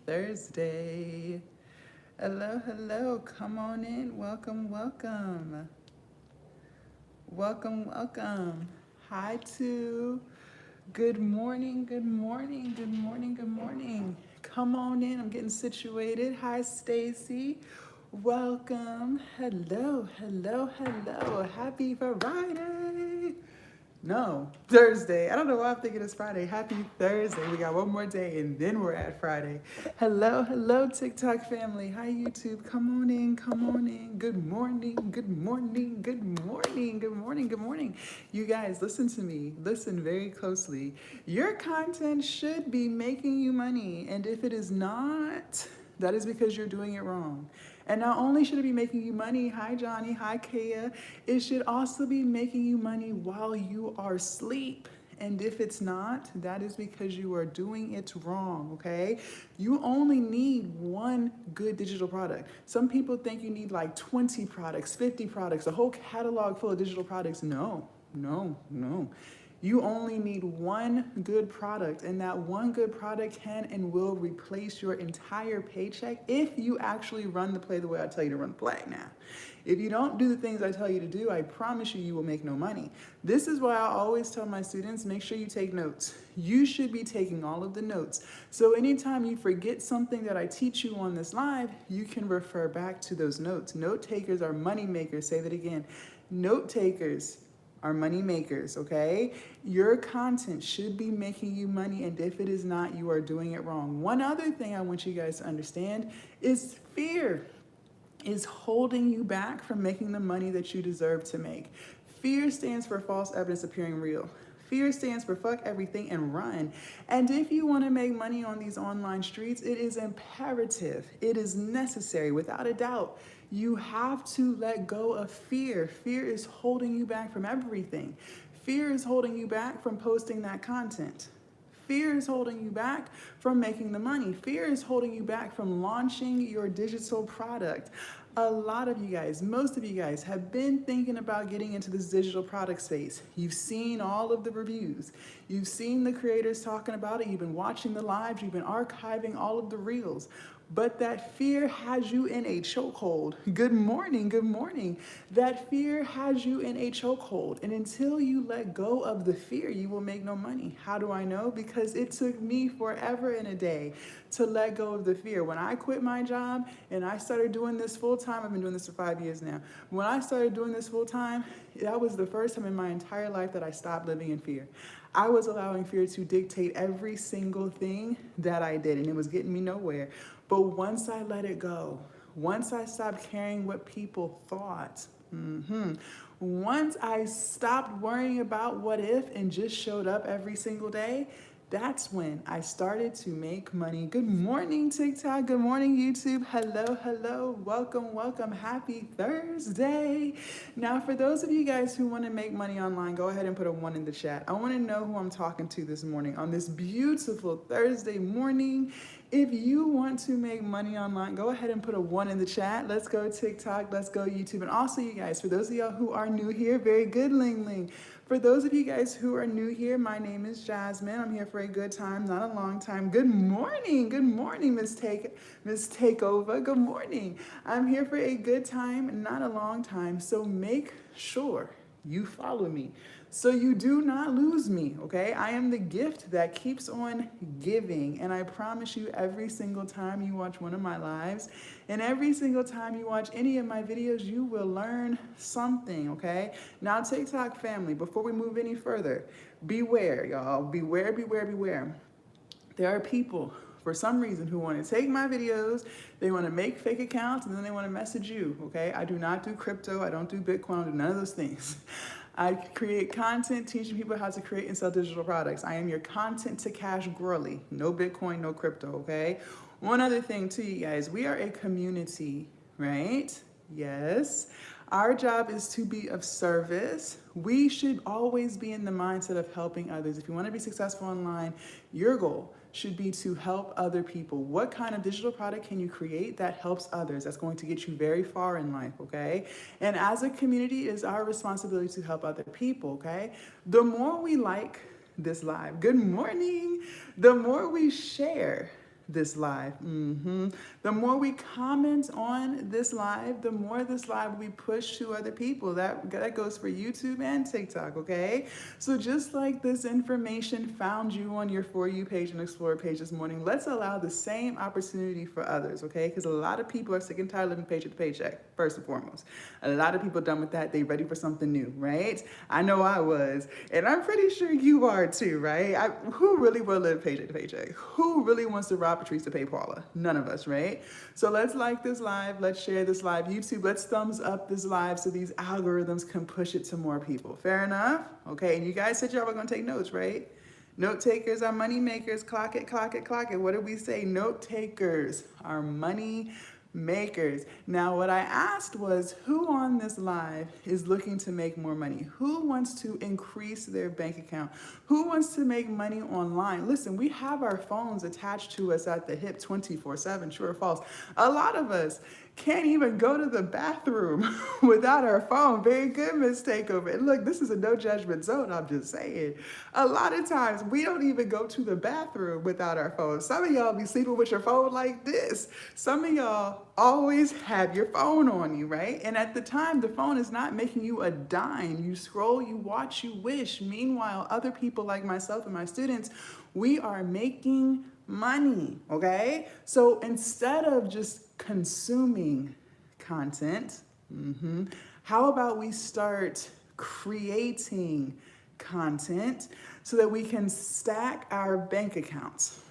Thursday. Hello, hello. Come on in. Welcome, welcome. Welcome, welcome. Hi, to. Good morning, good morning, good morning, good morning. Come on in. I'm getting situated. Hi, Stacy. Welcome. Hello, hello, hello. Happy Friday. No, Thursday. I don't know why I'm thinking it's Friday. Happy Thursday. We got one more day and then we're at Friday. Hello, hello, TikTok family. Hi, YouTube. Come on in, come on in. Good morning, good morning, good morning, good morning, good morning. You guys, listen to me. Listen very closely. Your content should be making you money. And if it is not, that is because you're doing it wrong. And not only should it be making you money, hi Johnny, hi Kaya, it should also be making you money while you are asleep. And if it's not, that is because you are doing it wrong, okay? You only need one good digital product. Some people think you need like 20 products, 50 products, a whole catalog full of digital products. No, no, no. You only need one good product, and that one good product can and will replace your entire paycheck if you actually run the play the way I tell you to run the play. Now, if you don't do the things I tell you to do, I promise you, you will make no money. This is why I always tell my students, make sure you take notes. You should be taking all of the notes. So anytime you forget something that I teach you on this live, you can refer back to those notes. Note takers are money makers. Say that again. Note takers are money makers, okay? Your content should be making you money, and if it is not, you are doing it wrong. One other thing I want you guys to understand is fear is holding you back from making the money that you deserve to make. Fear stands for false evidence appearing real. Fear stands for fuck everything and run. And if you want to make money on these online streets, it is imperative. It is necessary, without a doubt. You have to let go of fear. Fear is holding you back from everything. Fear is holding you back from posting that content. Fear is holding you back from making the money. Fear is holding you back from launching your digital product. A lot of you guys, most of you guys have been thinking about getting into this digital product space. You've seen all of the reviews. You've seen the creators talking about it. You've been watching the lives. You've been archiving all of the reels. But that fear has you in a chokehold. Good morning, good morning. That fear has you in a chokehold. And until you let go of the fear, you will make no money. How do I know? Because it took me forever and a day to let go of the fear. When I quit my job and I started doing this full time, I've been doing this for 5 years now. When I started doing this full time, that was the first time in my entire life that I stopped living in fear. I was allowing fear to dictate every single thing that I did, and it was getting me nowhere. But once I let it go, once I stopped caring what people thought, once I stopped worrying about what if and just showed up every single day, that's when I started to make money. Good morning, TikTok. Good morning, YouTube. Hello, hello. Welcome, welcome. Happy Thursday. Now, for those of you guys who want to make money online, go ahead and put a 1 in the chat. I want to know who I'm talking to this morning on this beautiful Thursday morning. If you want to make money online, go ahead and put a 1 in the chat. Let's go TikTok. Let's go YouTube. And also, you guys, for those of y'all who are new here, very good, Ling Ling. For those of you guys who are new here, my name is Jasmine. I'm here for a good time, not a long time. Good morning, Miss Takeover. Good morning. I'm here for a good time, not a long time. So make sure you follow me so you do not lose me, okay? I am the gift that keeps on giving, and I promise you, every single time you watch one of my lives and every single time you watch any of my videos, you will learn something, okay? Now, TikTok family, before we move any further, beware, y'all. Beware, beware, beware. There are people, for some reason, who want to take my videos, they want to make fake accounts, and then they want to message you, okay? I do not do crypto, I don't do Bitcoin, I do none of those things. I create content teaching people how to create and sell digital products. I am your content to cash girly. No Bitcoin, no crypto, okay? One other thing too, you guys, we are a community, right? Yes. Our job is to be of service. We should always be in the mindset of helping others. If you want to be successful online, your goal should be to help other people. What kind of digital product can you create that helps others? That's going to get you very far in life, okay? And as a community, it is our responsibility to help other people, okay? The more we like this live, good morning, the more we share, this live. The more we comment on this live, the more this live we push to other people. That goes for YouTube and TikTok, okay? So just like this information found you on your For You page and Explore page this morning, let's allow the same opportunity for others, okay? Because a lot of people are sick and tired of living paycheck to paycheck, first and foremost. A lot of people done with that. They ready for something new, right? I know I was, and I'm pretty sure you are too, right? Who really will live paycheck to paycheck? Who really wants to rob Patrice to pay Paula? None of us, right? So let's like this live, let's share this live. YouTube, let's thumbs up this live so these algorithms can push it to more people. Fair enough? Okay, and you guys said y'all were gonna take notes, right? Note takers are money makers. Clock it, clock it, clock it. What did we say? Note takers are money makers. Now, what I asked was, who on this live is looking to make more money? Who wants to increase their bank account? Who wants to make money online? Listen, we have our phones attached to us at the hip 24/7, true or false. A lot of us can't even go to the bathroom without our phone. Very good, Miss Takeover. And look, this is a no judgment zone, I'm just saying. A lot of times we don't even go to the bathroom without our phone. Some of y'all be sleeping with your phone like this. Some of y'all always have your phone on you, right? And at the time, the phone is not making you a dime. You scroll, you watch, you wish. Meanwhile, other people like myself and my students, we are making money, okay? So instead of just consuming content, how about we start creating content so that we can stack our bank accounts?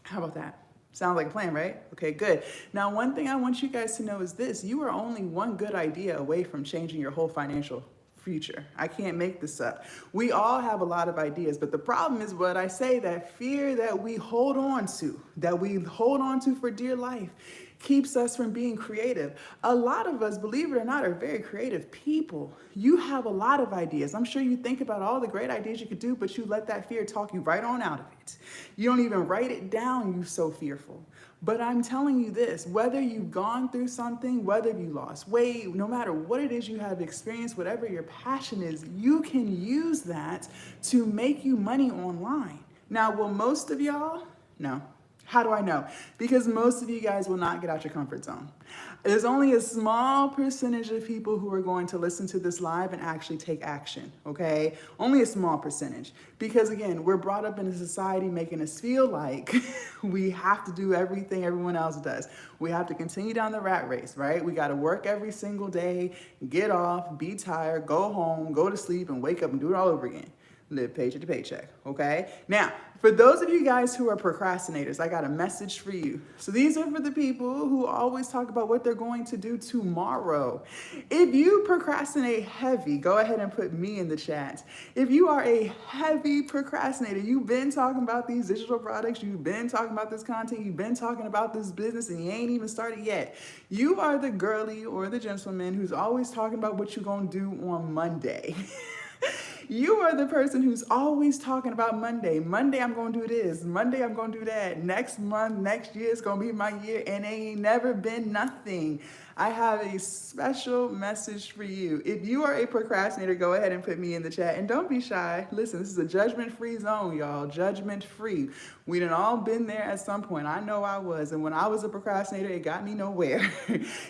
How about that? Sounds like a plan, right? Okay, good. Now, one thing I want you guys to know is this: you are only one good idea away from changing your whole financial future. I can't make this up. We all have a lot of ideas, but the problem is what I say, that fear that we hold on to for dear life keeps us from being creative. A lot of us, believe it or not, are very creative people. You have a lot of ideas. I'm sure you think about all the great ideas you could do, but you let that fear talk you right on out of it. You don't even write it down, you're so fearful. But I'm telling you this, whether you've gone through something, whether you lost weight, no matter what it is you have experienced, whatever your passion is, you can use that to make you money online. Now, will most of y'all? No. How do I know? Because most of you guys will not get out your comfort zone. There's only a small percentage of people who are going to listen to this live and actually take action, okay? Only a small percentage. Because again, we're brought up in a society making us feel like we have to do everything everyone else does. We have to continue down the rat race, right? We got to work every single day, get off, be tired, go home, go to sleep, and wake up and do it all over again. Live paycheck to paycheck, okay? Now, for those of you guys who are procrastinators, I got a message for you. So these are for the people who always talk about what they're going to do tomorrow. If you procrastinate heavy, go ahead and put me in the chat. If you are a heavy procrastinator, you've been talking about these digital products, you've been talking about this content, you've been talking about this business, and you ain't even started yet. You are the girly or the gentleman who's always talking about what you're going to do on Monday. You are the person who's always talking about Monday. Monday, I'm going to do this. Monday, I'm going to do that. Next month, next year, it's going to be my year, and it ain't never been nothing. I have a special message for you. If you are a procrastinator, go ahead and put me in the chat. And don't be shy. Listen, this is a judgment-free zone, y'all. Judgment-free. We done all been there at some point. I know I was. And when I was a procrastinator, it got me nowhere.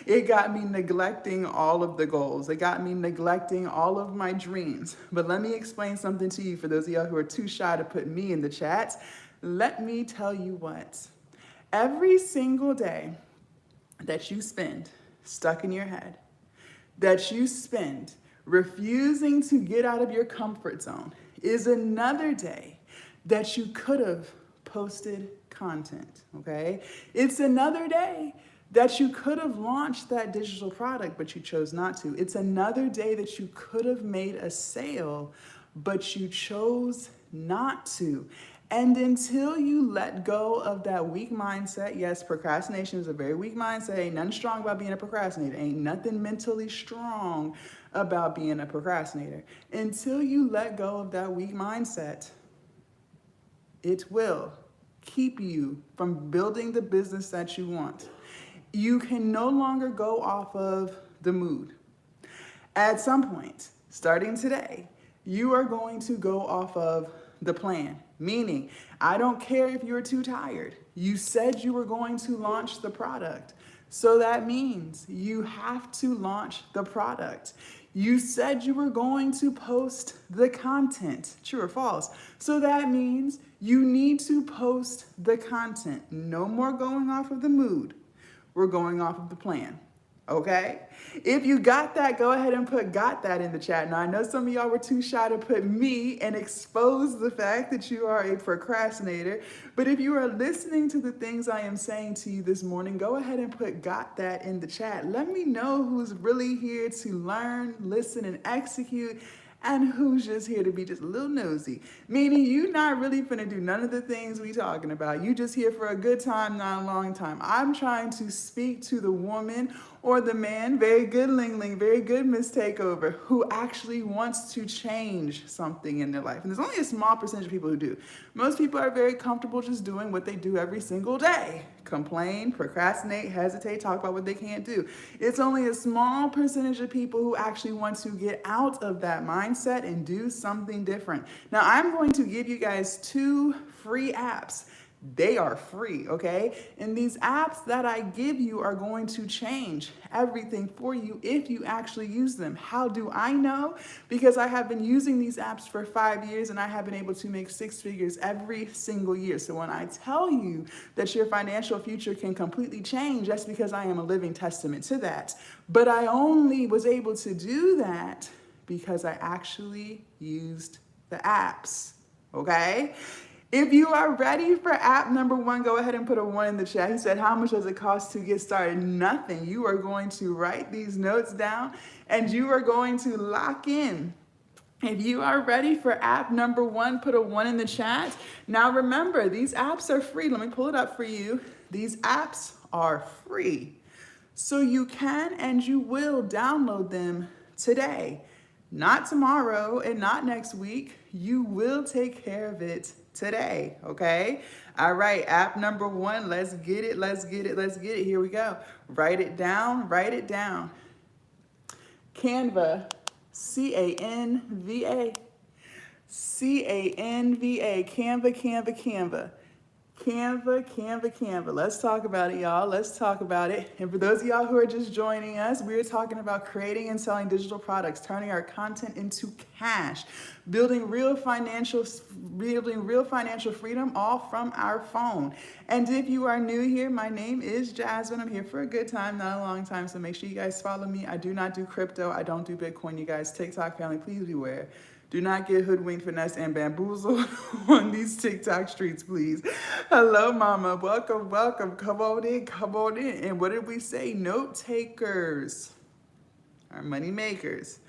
It got me neglecting all of the goals. It got me neglecting all of my dreams. But let me explain something to you for those of y'all who are too shy to put me in the chat. Let me tell you what. Every single day that you spend stuck in your head, that you spend refusing to get out of your comfort zone, is another day that you could have posted content, okay? It's another day that you could have launched that digital product, but you chose not to. It's another day that you could have made a sale, but you chose not to. And until you let go of that weak mindset, yes, procrastination is a very weak mindset. Ain't nothing strong about being a procrastinator. Ain't nothing mentally strong about being a procrastinator. Until you let go of that weak mindset, it will keep you from building the business that you want. You can no longer go off of the mood. At some point, starting today, you are going to go off of the plan. Meaning, I don't care if you're too tired. You said you were going to launch the product. So that means you have to launch the product. You said you were going to post the content, true or false. So that means you need to post the content. No more going off of the mood. We're going off of the plan. Okay? If you got that, go ahead and put got that in the chat. Now, I know some of y'all were too shy to put me and expose the fact that you are a procrastinator. But if you are listening to the things I am saying to you this morning, go ahead and put got that in the chat. Let me know who's really here to learn, listen, and execute, and who's just here to be just a little nosy. Meaning you not really finna do none of the things we talking about. You just here for a good time, not a long time. I'm trying to speak to the woman or the man, very good Ling Ling, very good Miss Takeover, who actually wants to change something in their life. And there's only a small percentage of people who do. Most people are very comfortable just doing what they do every single day. Complain, procrastinate, hesitate, talk about what they can't do. It's only a small percentage of people who actually want to get out of that mindset and do something different. Now, I'm going to give you guys 2 free apps. They are free, okay? And these apps that I give you are going to change everything for you if you actually use them. How do I know? Because I have been using these apps for 5 years and I have been able to make 6 figures every single year. So when I tell you that your financial future can completely change, that's because I am a living testament to that. But I only was able to do that because I actually used the apps, okay? If you are ready for app number 1, go ahead and put a 1 in the chat. He said, how much does it cost to get started? Nothing. You are going to write these notes down and you are going to lock in. If you are ready for app number 1, put a 1 in the chat. Now remember, these apps are free. Let me pull it up for you. These apps are free. So you can and you will download them today. Not tomorrow and not next week. You will take care of it today, okay? All right, app number 1, let's get it, let's get it, let's get it. Here we go. Write it down, write it down. Canva, C-A-N-V-A. C-A-N-V-A, Canva, Canva, Canva. Canva, Canva, Canva. Let's talk about it, y'all. Let's talk about it. And for those of y'all who are just joining us, we're talking about creating and selling digital products, turning our content into cash, building real financial freedom all from our phone. And if you are new here, my name is Jasmine. I'm here for a good time, not a long time. So make sure you guys follow me. I do not do crypto. I don't do Bitcoin, you guys. TikTok family, please beware. Do not get hoodwinked, finessed, and bamboozled on these TikTok streets, please. Hello, mama. Welcome, welcome. Come on in, come on in. And what did we say? Note takers are money makers.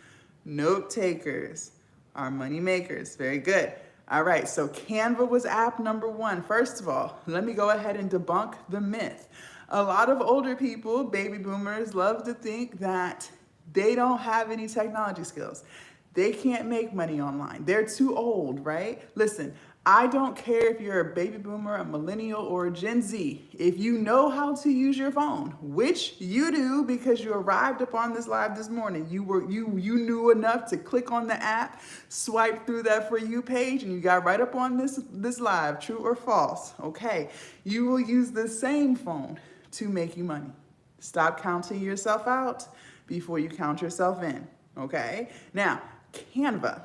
Note takers are money makers. Very good. All right, so Canva was app number 1. First of all, let me go ahead and debunk the myth. A lot of older people, baby boomers, love to think that they don't have any technology skills. They can't make money online. They're too old, right? Listen, I don't care if you're a baby boomer, a millennial, or a Gen Z. If you know how to use your phone, which you do because you arrived upon this live this morning, you knew enough to click on the app, swipe through that For You page, and you got right up on this live, true or false, okay? You will use the same phone to make you money. Stop counting yourself out before you count yourself in, okay? Now, Canva.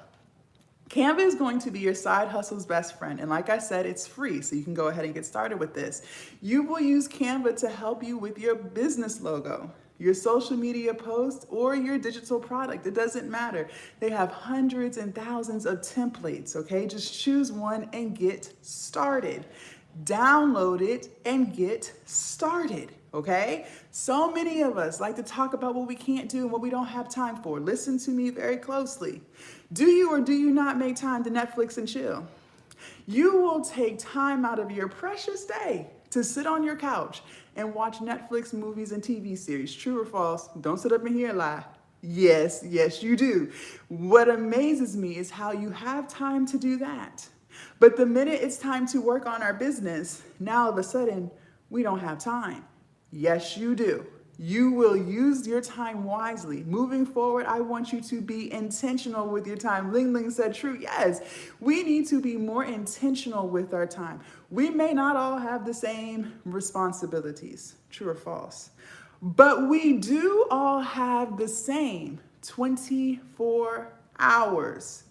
Canva is going to be your side hustle's best friend. And like I said, it's free, so you can go ahead and get started with this. You will use Canva to help you with your business logo, your social media post, or your digital product. It doesn't matter. They have hundreds and thousands of templates, okay? Just choose one and get started. Download it and get started, okay? So many of us like to talk about what we can't do and what we don't have time for. Listen to me very closely. Do you or do you not make time to Netflix and chill? You will take time out of your precious day to sit on your couch and watch Netflix movies and TV series. True or false? Don't sit up in here and lie. Yes, yes, you do. What amazes me is how you have time to do that. But the minute it's time to work on our business, now all of a sudden, we don't have time. Yes, you do. You will use your time wisely. Moving forward, I want you to be intentional with your time. Ling Ling said true. Yes, we need to be more intentional with our time. We may not all have the same responsibilities, true or false, but we do all have the same 24 hours.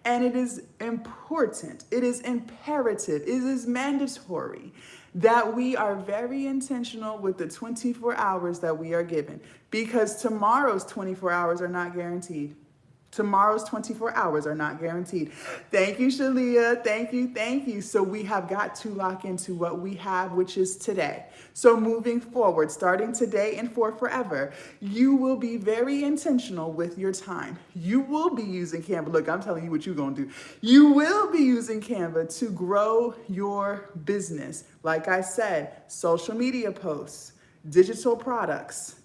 And it is important, it is imperative, it is mandatory that we are very intentional with the 24 hours that we are given, because tomorrow's 24 hours are not guaranteed. Tomorrow's 24 hours are not guaranteed. Thank you, Shalia. Thank you, thank you. So we have got to lock into what we have, which is today. So moving forward, starting today and for forever, you will be very intentional with your time. You will be using Canva. Look, I'm telling you what you're going to do. You will be using Canva to grow your business. Like I said, social media posts, digital products,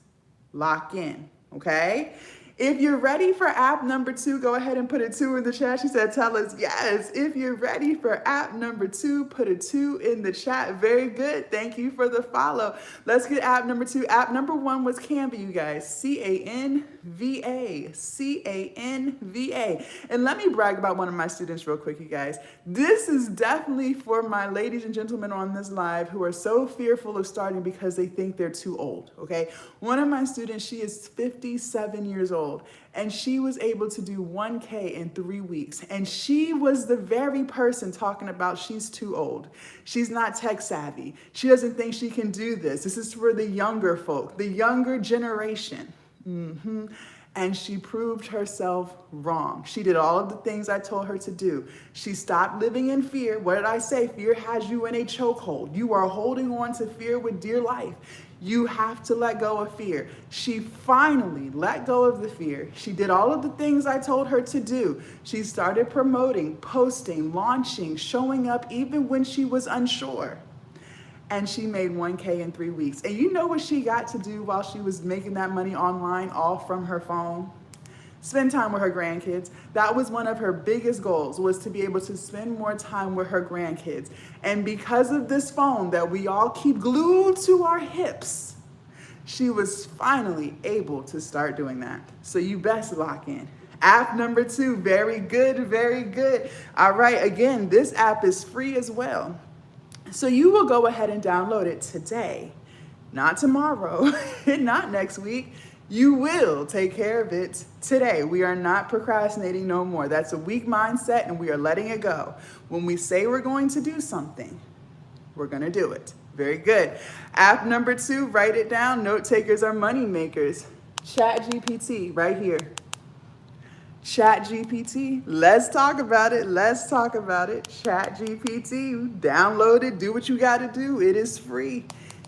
lock in, okay? If you're ready for app number 2, go ahead and put a 2 in the chat. She said, tell us yes. If you're ready for app number 2, put a 2 in the chat. Very good. Thank you for the follow. Let's get app number 2. App number 1 was Canva, you guys. C-A-N-V-A. C-A-N-V-A. And let me brag about one of my students real quick, you guys. This is definitely for my ladies and gentlemen on this live who are so fearful of starting because they think they're too old, okay? One of my students, she is 57 years old. And she was able to do 1K in 3 weeks. And she was the very person talking about she's too old. She's not tech savvy. She doesn't think she can do this. This is for the younger folk, the younger generation. And she proved herself wrong. She did all of the things I told her to do. She stopped living in fear. What did I say? Fear has you in a chokehold. You are holding on to fear with dear life. You have to let go of fear. She finally let go of the fear. She did all of the things I told her to do. She started promoting, posting, launching, showing up even when she was unsure. And she made 1K in 3 weeks. And you know what she got to do while she was making that money online, all from her phone? Spend time with her grandkids. That was one of her biggest goals, was to be able to spend more time with her grandkids. And because of this phone that we all keep glued to our hips, she was finally able to start doing that. So you best lock in. App number 2, very good, very good. All right, again, this app is free as well. So you will go ahead and download it today, not tomorrow, not next week. You will take care of it today. We are not procrastinating no more. That's a weak mindset and we are letting it go. When we say we're going to do something, we're going to do it. Very good. App number 2, write it down. Note takers are money makers. ChatGPT right here. ChatGPT, let's talk about it. Let's talk about it. ChatGPT, download it. Do what you got to do. It is free.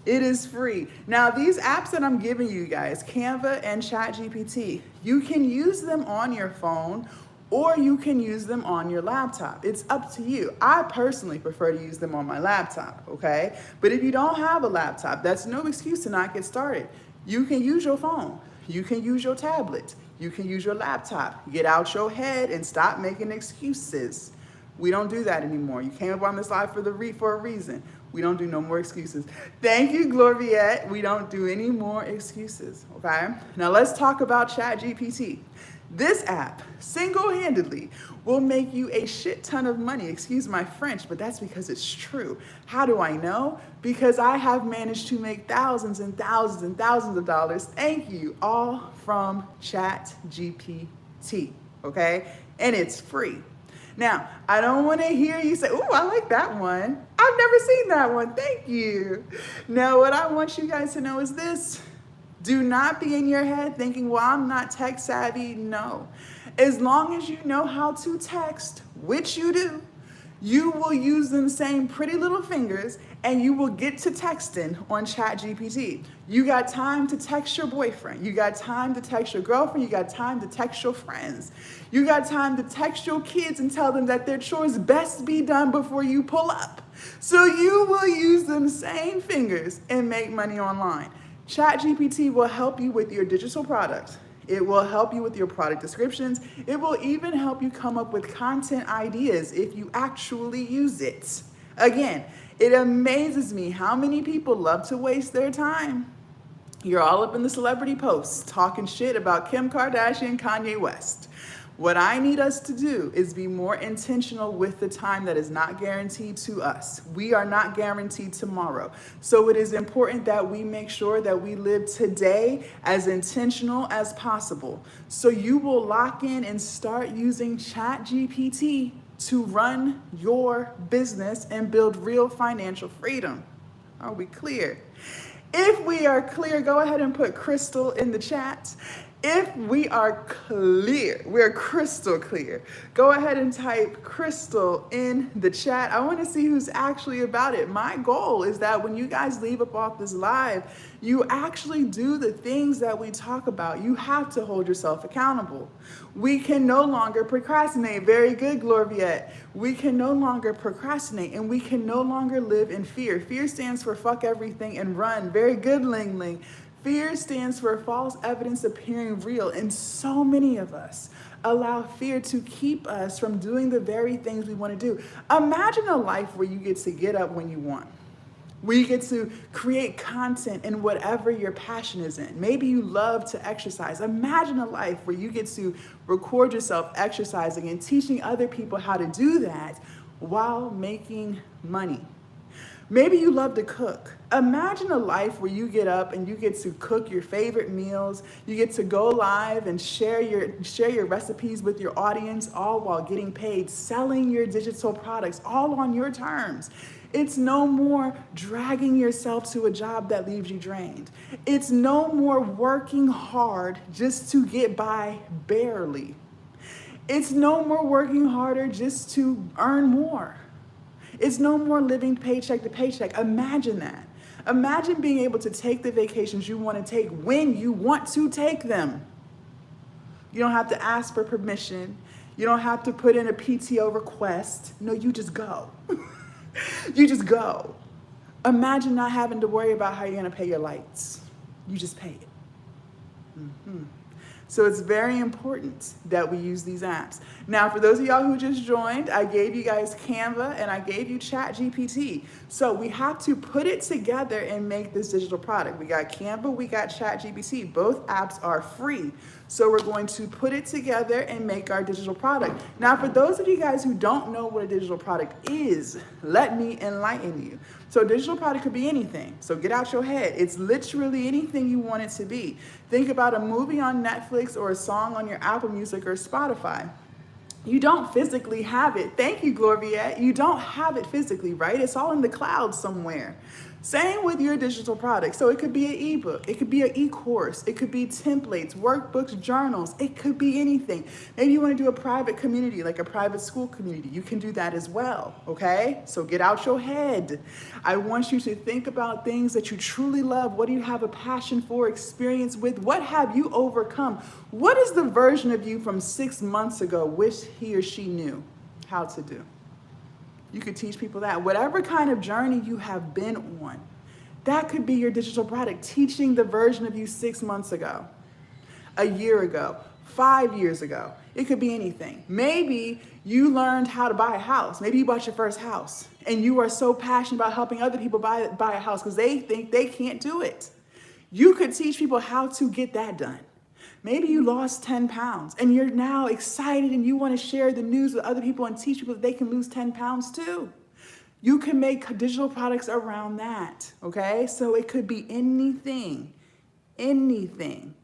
It is free. Now, these apps that I'm giving you guys, Canva and ChatGPT, you can use them on your phone or you can use them on your laptop. It's up to you. I personally prefer to use them on my laptop, okay? But if you don't have a laptop, that's no excuse to not get started. You can use your phone. You can use your tablet. You can use your laptop. Get out your head and stop making excuses. We don't do that anymore. You came up on this live for a reason. We don't do no more excuses. Thank you, Gloriette. We don't do any more excuses, okay? Now let's talk about ChatGPT. This app, single-handedly, will make you a shit ton of money. Excuse my French, but that's because it's true. How do I know? Because I have managed to make thousands and thousands and thousands of dollars, thank you, all from ChatGPT, okay? And it's free. Now, I don't want to hear you say, "Ooh, I like that one. I've never seen that one. Thank you." Now, what I want you guys to know is this. Do not be in your head thinking, well, I'm not tech savvy. No. As long as you know how to text, which you do, you will use them same pretty little fingers and you will get to texting on ChatGPT. You got time to text your boyfriend. You got time to text your girlfriend. You got time to text your friends. You got time to text your kids and tell them that their chores best be done before you pull up. So you will use them same fingers and make money online. ChatGPT will help you with your digital products. It will help you with your product descriptions. It will even help you come up with content ideas if you actually use it. Again, it amazes me how many people love to waste their time. You're all up in the celebrity posts talking shit about Kim Kardashian and Kanye West. What I need us to do is be more intentional with the time that is not guaranteed to us. We are not guaranteed tomorrow. So it is important that we make sure that we live today as intentional as possible. So you will lock in and start using ChatGPT to run your business and build real financial freedom. Are we clear? If we are clear, go ahead and put crystal in the chat. If we are clear, we're crystal clear, go ahead and type crystal in the chat. I want to see who's actually about it. My goal is that when you guys leave up off this live, you actually do the things that we talk about. You have to hold yourself accountable. We can no longer procrastinate. Very good, Glorviette. We can no longer procrastinate, and we can no longer live in fear. Fear stands for fuck everything and run. Very good, Ling Ling. Fear stands for false evidence appearing real, and so many of us allow fear to keep us from doing the very things we want to do. Imagine a life where you get to get up when you want, where you get to create content in whatever your passion is in. Maybe you love to exercise. Imagine a life where you get to record yourself exercising and teaching other people how to do that while making money. Maybe you love to cook. Imagine a life where you get up and you get to cook your favorite meals. You get to go live and share your recipes with your audience, all while getting paid, selling your digital products, all on your terms. It's no more dragging yourself to a job that leaves you drained. It's no more working hard just to get by barely. It's no more working harder just to earn more. It's no more living paycheck to paycheck. Imagine that. Imagine being able to take the vacations you want to take when you want to take them. You don't have to ask for permission. You don't have to put in a PTO request. No, you just go. You just go. Imagine not having to worry about how you're going to pay your lights. You just pay it. Mm-hmm. So it's very important that we use these apps. Now, for those of y'all who just joined, I gave you guys Canva and I gave you ChatGPT. So we have to put it together and make this digital product. We got Canva, we got ChatGPT. Both apps are free. So we're going to put it together and make our digital product. Now, for those of you guys who don't know what a digital product is, let me enlighten you. So a digital product could be anything. So get out your head. It's literally anything you want it to be. Think about a movie on Netflix or a song on your Apple Music or Spotify. You don't physically have it. Thank you, Glorviette. You don't have it physically, right? It's all in the cloud somewhere. Same with your digital product. So it could be an ebook, it could be an e-course, it could be templates, workbooks, journals, it could be anything. Maybe you want to do a private community, like a private school community. You can do that as well, okay? So get out your head. I want you to think about things that you truly love. What do you have a passion for, experience with? What have you overcome? What is the version of you from 6 months ago wish he or she knew how to do? You could teach people that. Whatever kind of journey you have been on, that could be your digital product, teaching the version of you 6 months ago, a year ago, 5 years ago. It could be anything. Maybe you learned how to buy a house. Maybe you bought your first house and you are so passionate about helping other people buy a house because they think they can't do it. You could teach people how to get that done. Maybe you lost 10 pounds and you're now excited and you want to share the news with other people and teach people that they can lose 10 pounds too. You can make digital products around that, okay? So it could be anything,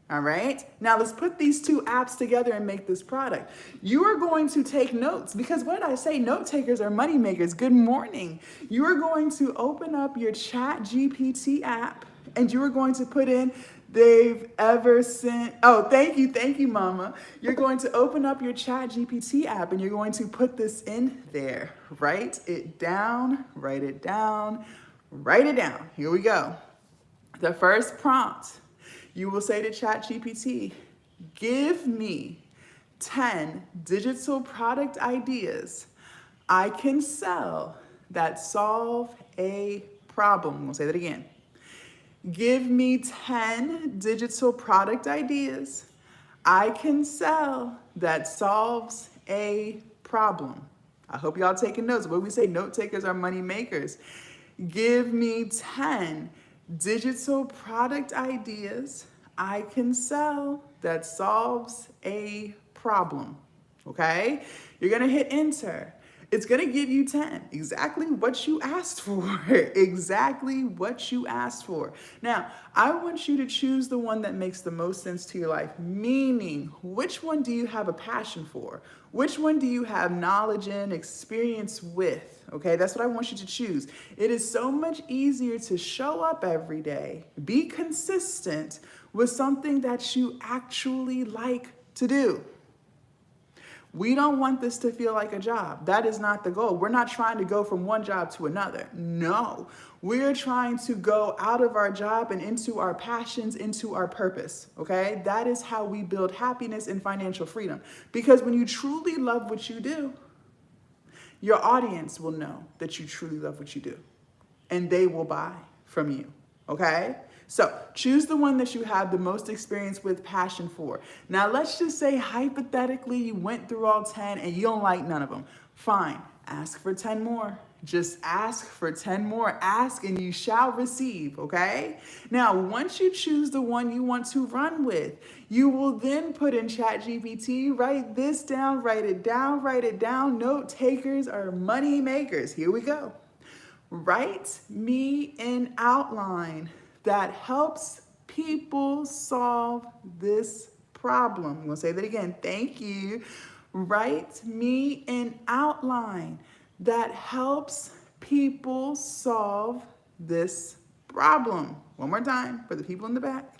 all right? Now let's put these two apps together and make this product. You are going to take notes because what did I say? Note takers are money makers. Good morning. You are going to open up your ChatGPT app and you are going to put in they've ever sent. Oh, thank you, mama. You're going to open up your ChatGPT app and you're going to put this in there. Write it down, write it down, write it down. Here we go. The first prompt, you will say to ChatGPT, give me 10 digital product ideas I can sell that solve a problem. I'm gonna say that again. Give me 10 digital product ideas I can sell that solves a problem. I hope y'all taking notes. When we say note takers are money makers. Give me 10 Digital product ideas I can sell that solves a problem. Okay? You're gonna hit enter. It's gonna give you 10, exactly what you asked for, exactly what you asked for. Now, I want you to choose the one that makes the most sense to your life, meaning which one do you have a passion for? Which one do you have knowledge and experience with? Okay, that's what I want you to choose. It is so much easier to show up every day, be consistent with something that you actually like to do. We don't want this to feel like a job. That is not the goal. We're not trying to go from one job to another. No, we're trying to go out of our job and into our passions, into our purpose, okay? That is how we build happiness and financial freedom. Because when you truly love what you do, your audience will know that you truly love what you do, and they will buy from you, okay? So choose the one that you have the most experience with, passion for. Now let's just say hypothetically you went through all 10 and you don't like none of them. Fine, ask for 10 more. Just ask for 10 more. Ask and you shall receive, okay? Now, once you choose the one you want to run with, you will then put in ChatGPT, write this down, write it down, write it down. Note takers are money makers. Here we go. Write me an outline that helps people solve this problem. I'm gonna say that again, thank you. Write me an outline that helps people solve this problem. One more time for the people in the back.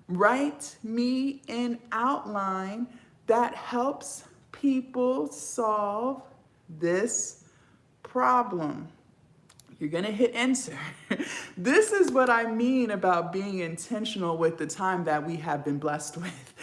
Write me an outline that helps people solve this problem. You're gonna hit enter. This is what I mean about being intentional with the time that we have been blessed with.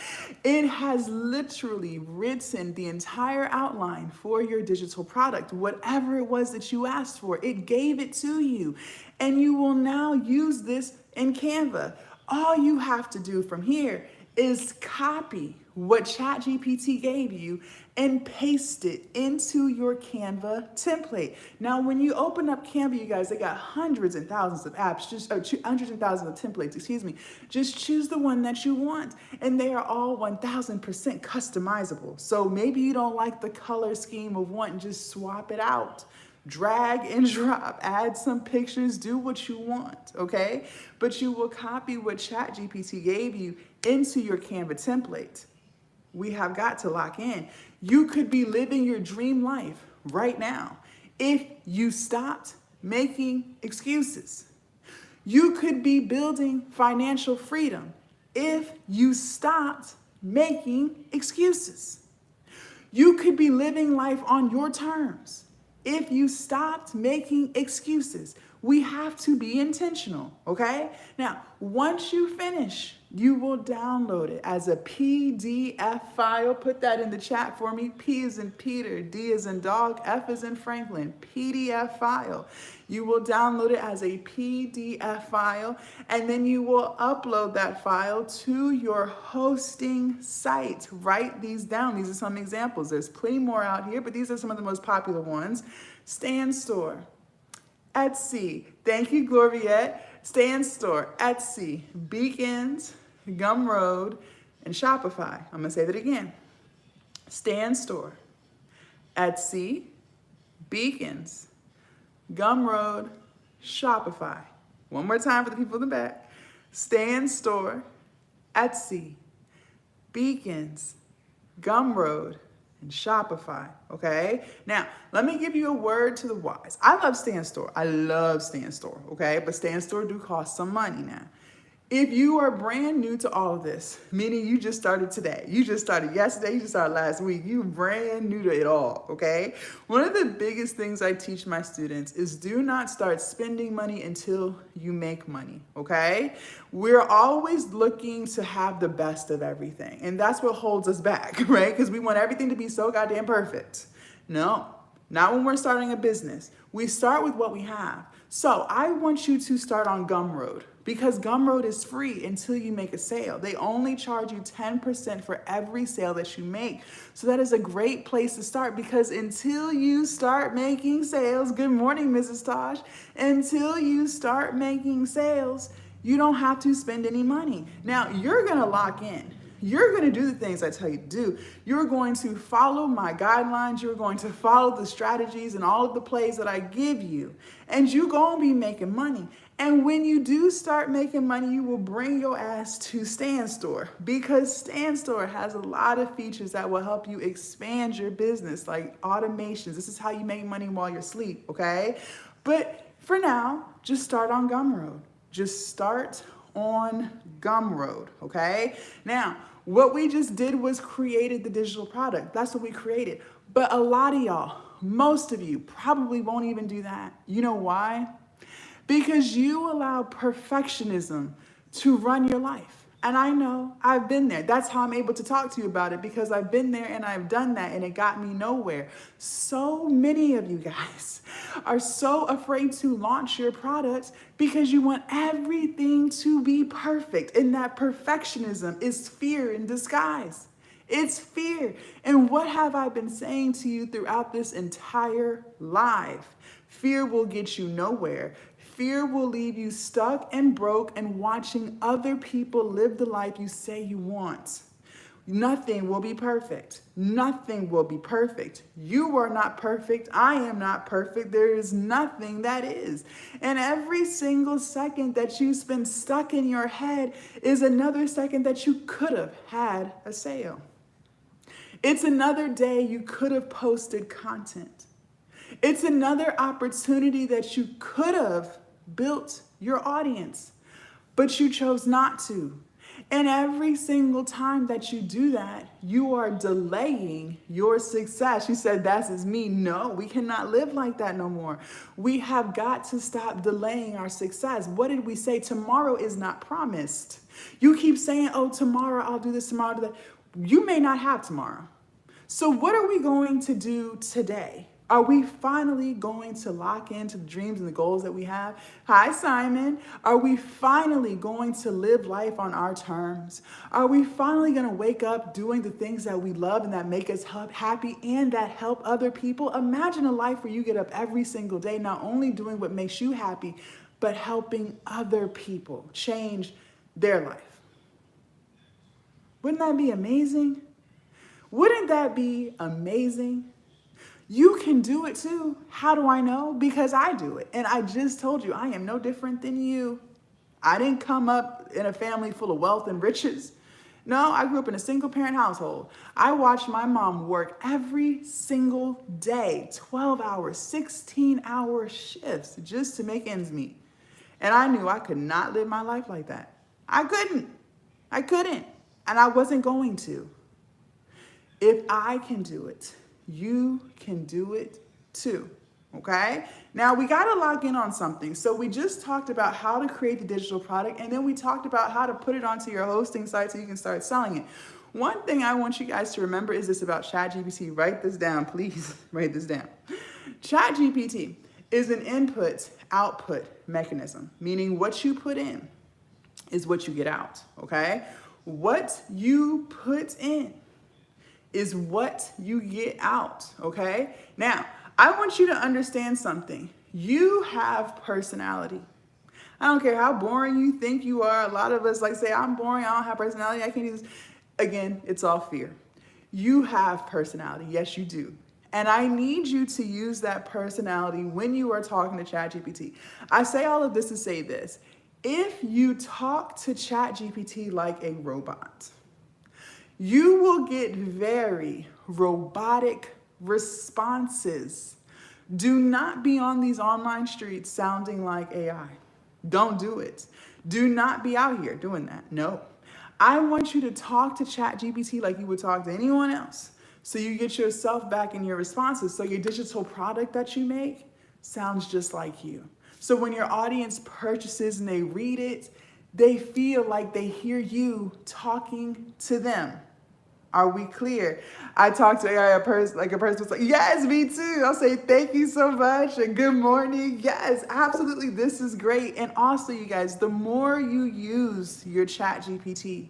It has literally written the entire outline for your digital product, whatever it was that you asked for. It gave it to you, and you will now use this in Canva. All you have to do from here is copy what ChatGPT gave you and paste it into your Canva template. Now, when you open up Canva, you guys, they got hundreds and thousands of apps, hundreds and thousands of templates, excuse me. Just choose the one that you want, and they are all 1000% customizable. So maybe you don't like the color scheme of one, just swap it out. Drag and drop, add some pictures, do what you want, okay? But you will copy what ChatGPT gave you into your Canva template. We have got to lock in. You could be living your dream life right now if you stopped making excuses. You could be building financial freedom if you stopped making excuses. You could be living life on your terms if you stopped making excuses. We have to be intentional, okay? Now, once you finish, you will download it as a PDF file. Put that in the chat for me. P is in Peter, D is in dog, F is in Franklin, PDF file. You will download it as a PDF file, and then you will upload that file to your hosting site. Write these down. These are some examples. There's plenty more out here, but these are some of the most popular ones. Stand Store, Etsy, thank you, Gloriette. Stand Store, Etsy, Beacons, Gumroad, and Shopify. I'm gonna say that again. Stand Store, Etsy, Beacons, Gumroad, Shopify. One more time for the people in the back. Stand Store, Etsy, Beacons, Gumroad, and Shopify, okay? Now, let me give you a word to the wise. I love Stand Store. I love Stand Store, okay? But Stand Store do cost some money now. If you are brand new to all of this, meaning you just started today, you just started yesterday, you just started last week, you brand new to it all, okay? One of the biggest things I teach my students is do not start spending money until you make money, okay? We're always looking to have the best of everything, and that's what holds us back, right? Because we want everything to be so goddamn perfect. No, not when we're starting a business. We start with what we have. So I want you to start on Gumroad. because Gumroad is free until you make a sale. They only charge you 10% for every sale that you make. So that is a great place to start, because until you start making sales, good morning, Mrs. Tosh, until you start making sales, you don't have to spend any money. Now, you're gonna lock in. You're going to do the things I tell you to do. You're going to follow my guidelines. You're going to follow the strategies and all of the plays that I give you. And you're going to be making money. And when you do start making money, you will bring your ass to Stand Store, because Stand Store has a lot of features that will help you expand your business, like automations. This is how you make money while you're asleep, okay? But for now, just start on Gumroad. Just start on Gumroad, okay? Now, what we just did was created the digital product. That's what we created. But a lot of y'all, most of you probably won't even do that. You know why? Because you allow perfectionism to run your life. And I know, I've been there. That's how I'm able to talk to you about it, because I've been there and I've done that, and it got me nowhere. So many of you guys are so afraid to launch your products because you want everything to be perfect. And that perfectionism is fear in disguise. It's fear. And what have I been saying to you throughout this entire life? Fear will get you nowhere. Fear will leave you stuck and broke and watching other people live the life you say you want. Nothing will be perfect. Nothing will be perfect. You are not perfect. I am not perfect. There is nothing that is. And every single second that you spend stuck in your head is another second that you could have had a sale. It's another day you could have posted content. It's another opportunity that you could have built your audience, but you chose not to. And every single time that you do that, you are delaying your success. You said, that's is me. No, we cannot live like that no more. We have got to stop delaying our success. What did we say? Tomorrow is not promised. You keep saying, oh, tomorrow I'll do this, tomorrow I'll do that. You may not have tomorrow. So what are we going to do today? Are we finally going to lock into the dreams and the goals that we have? Hi, Simon. Are we finally going to live life on our terms? Are we finally going to wake up doing the things that we love and that make us happy and that help other people? Imagine a life where you get up every single day, not only doing what makes you happy, but helping other people change their life. Wouldn't that be amazing? Wouldn't that be amazing? You can do it too. How do I know? Because I do it. And I just told you, I am no different than you. I didn't come up in a family full of wealth and riches. No, I grew up in a single parent household. I watched my mom work every single day, 12-hour, 16-hour shifts just to make ends meet. And I knew I could not live my life like that. I couldn't. And I wasn't going to. If I can do it, you can do it too, okay? Now we gotta log in on something. So we just talked about how to create the digital product, and then we talked about how to put it onto your hosting site so you can start selling it. One thing I want you guys to remember is this about ChatGPT. Write this down, please. Write this down. ChatGPT is an input-output mechanism, meaning what you put in is what you get out, okay? What you put in is what you get out, okay? Now, I want you to understand something. You have personality. I don't care how boring you think you are. A lot of us like say, I'm boring, I don't have personality, I can't do this. Again, it's all fear. You have personality, yes you do. And I need you to use that personality when you are talking to ChatGPT. I say all of this to say this. If you talk to ChatGPT like a robot, you will get very robotic responses. Do not be on these online streets sounding like AI. Don't do it. Do not be out here doing that. No. I want you to talk to ChatGPT like you would talk to anyone else. So you get yourself back in your responses. So your digital product that you make sounds just like you. So when your audience purchases and they read it, they feel like they hear you talking to them. Are we clear? I talk to AI, a person was like, yes, me too. I'll say, thank you so much and good morning. Yes, absolutely. This is great. And also, you guys, the more you use your chat GPT,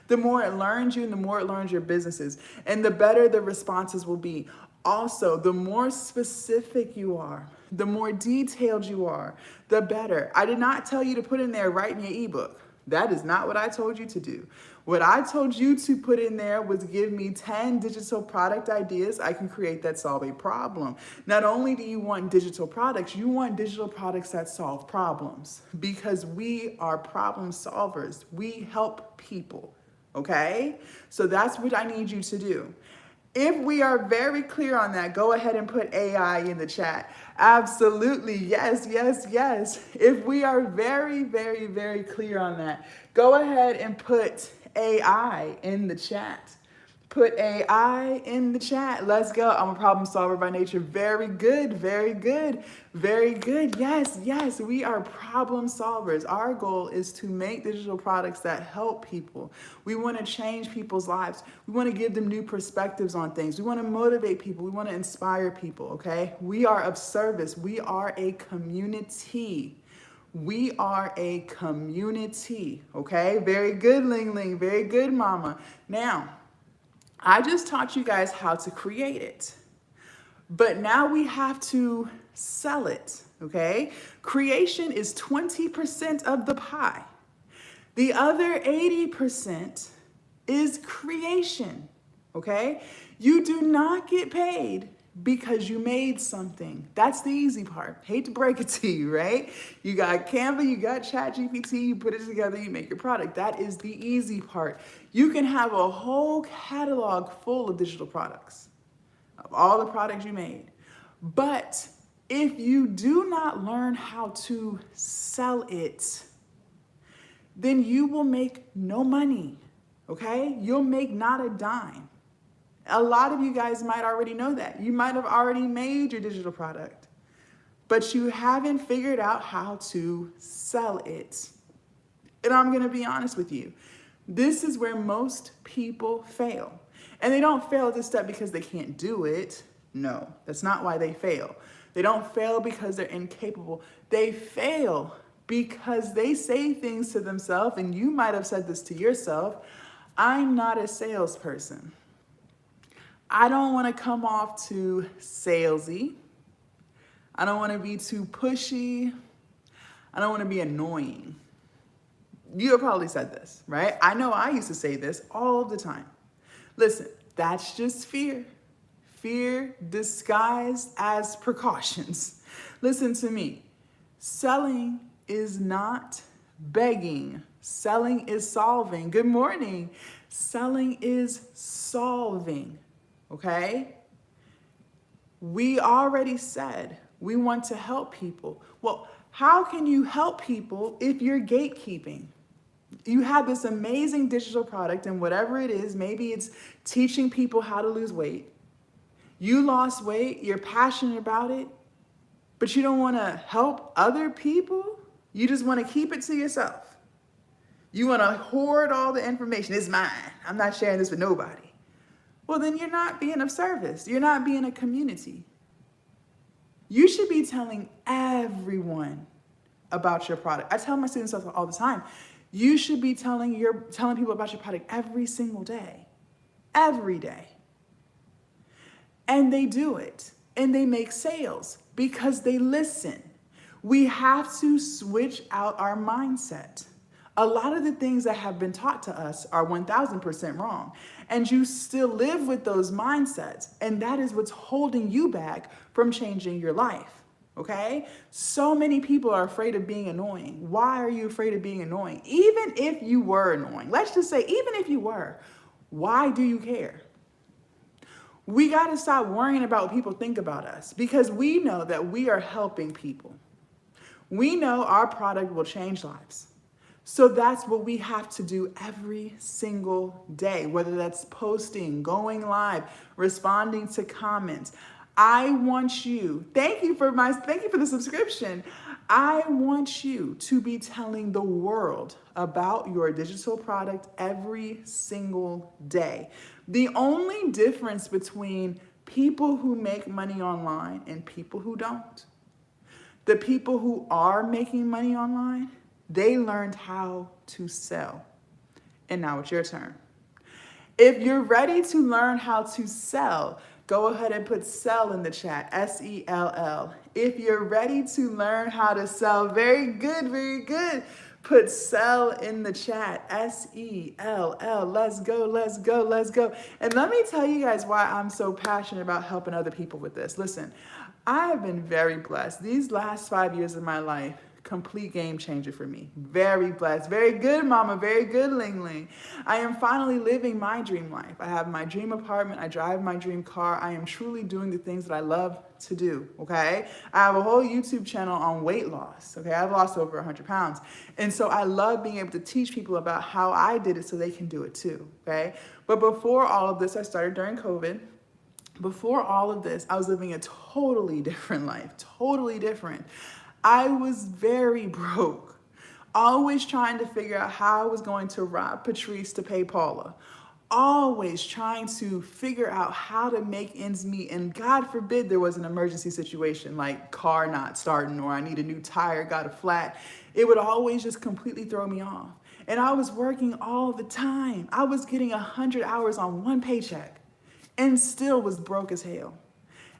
the more it learns you and the more it learns your businesses, and the better the responses will be. Also, the more specific you are, the more detailed you are, the better. I did not tell you to put in there, write me an ebook. That is not what I told you to do. What I told you to put in there was give me 10 digital product ideas I can create that solve a problem. Not only do you want digital products, you want digital products that solve problems, because we are problem solvers. We help people, okay? So that's what I need you to do. If we are very clear on that, go ahead and put AI in the chat. Absolutely, yes, yes, yes. If we are very, very, very clear on that, go ahead and put AI in the chat. Put AI in the chat. Let's go. I'm a problem solver by nature. Very good, very good, very good. Yes, yes, we are problem solvers. Our goal is to make digital products that help people. We want to change people's lives. We want to give them new perspectives on things. We want to motivate people. We want to inspire people, okay? We are of service. We are a community. We are a community, okay? Very good, Ling Ling. Very good, Mama. Now, I just taught you guys how to create it, but now we have to sell it, okay? Creation is 20% of the pie. The other 80% is creation, okay? You do not get paid because you made something. That's the easy part. Hate to break it to you, right? You got Canva, you got ChatGPT, you put it together, you make your product. That is the easy part. You can have a whole catalog full of digital products, of all the products you made. But if you do not learn how to sell it, then you will make no money, okay? You'll make not a dime. A lot of you guys might already know that. You might have already made your digital product, but you haven't figured out how to sell it. And I'm gonna be honest with you. This is where most people fail. And they don't fail at this step because they can't do it. No, that's not why they fail. They don't fail because they're incapable. They fail because they say things to themselves, and you might have said this to yourself, I'm not a salesperson. I don't want to come off too salesy. I don't want to be too pushy. I don't want to be annoying. You have probably said this, right? I know I used to say this all the time. Listen, that's just fear. Fear disguised as precautions. Listen to me. Selling is not begging. Selling is solving. Good morning. Selling is solving. Okay? We already said we want to help people. Well, how can you help people if you're gatekeeping? You have this amazing digital product, and whatever it is, maybe it's teaching people how to lose weight. You lost weight, you're passionate about it, but you don't want to help other people. You just want to keep it to yourself. You want to hoard all the information. It's mine. I'm not sharing this with nobody. Well, then you're not being of service. You're not being a community. You should be telling everyone about your product. I tell my students all the time, you should be telling people about your product every single day, every day. And they do it, and they make sales because they listen. We have to switch out our mindset. A lot of the things that have been taught to us are 1000% wrong. And you still live with those mindsets. And that is what's holding you back from changing your life. Okay? So many people are afraid of being annoying. Why are you afraid of being annoying? Even if you were annoying, let's just say, even if you were, why do you care? We got to stop worrying about what people think about us, because we know that we are helping people. We know our product will change lives. So that's what we have to do every single day, whether that's posting, going live, responding to comments. I want you, thank you for the subscription. I want you to be telling the world about your digital product every single day. The only difference between people who make money online and people who don't, the people who are making money online, they learned how to sell. And now it's your turn. If you're ready to learn how to sell, go ahead and put sell in the chat, S-E-L-L. If you're ready to learn how to sell, very good, very good. Put sell in the chat, S-E-L-L. Let's go, let's go, let's go. And let me tell you guys why I'm so passionate about helping other people with this. Listen, I have been very blessed. These last 5 years of my life, complete game changer for me. Very blessed. Very good, mama. Very good, Ling Ling. I am finally living my dream life. I have my dream apartment. I drive my dream car. I am truly doing the things that I love to do, okay? I have a whole YouTube channel on weight loss, okay? I've lost over 100 pounds. And so I love being able to teach people about how I did it so they can do it too, okay? But before all of this, I started during COVID. Before all of this, I was living a totally different life, totally different. I was very broke, always trying to figure out how I was going to rob Patrice to pay Paula, always trying to figure out how to make ends meet. And God forbid there was an emergency situation like car not starting or I need a new tire, got a flat. It would always just completely throw me off. And I was working all the time. I was getting 100 hours on one paycheck and still was broke as hell.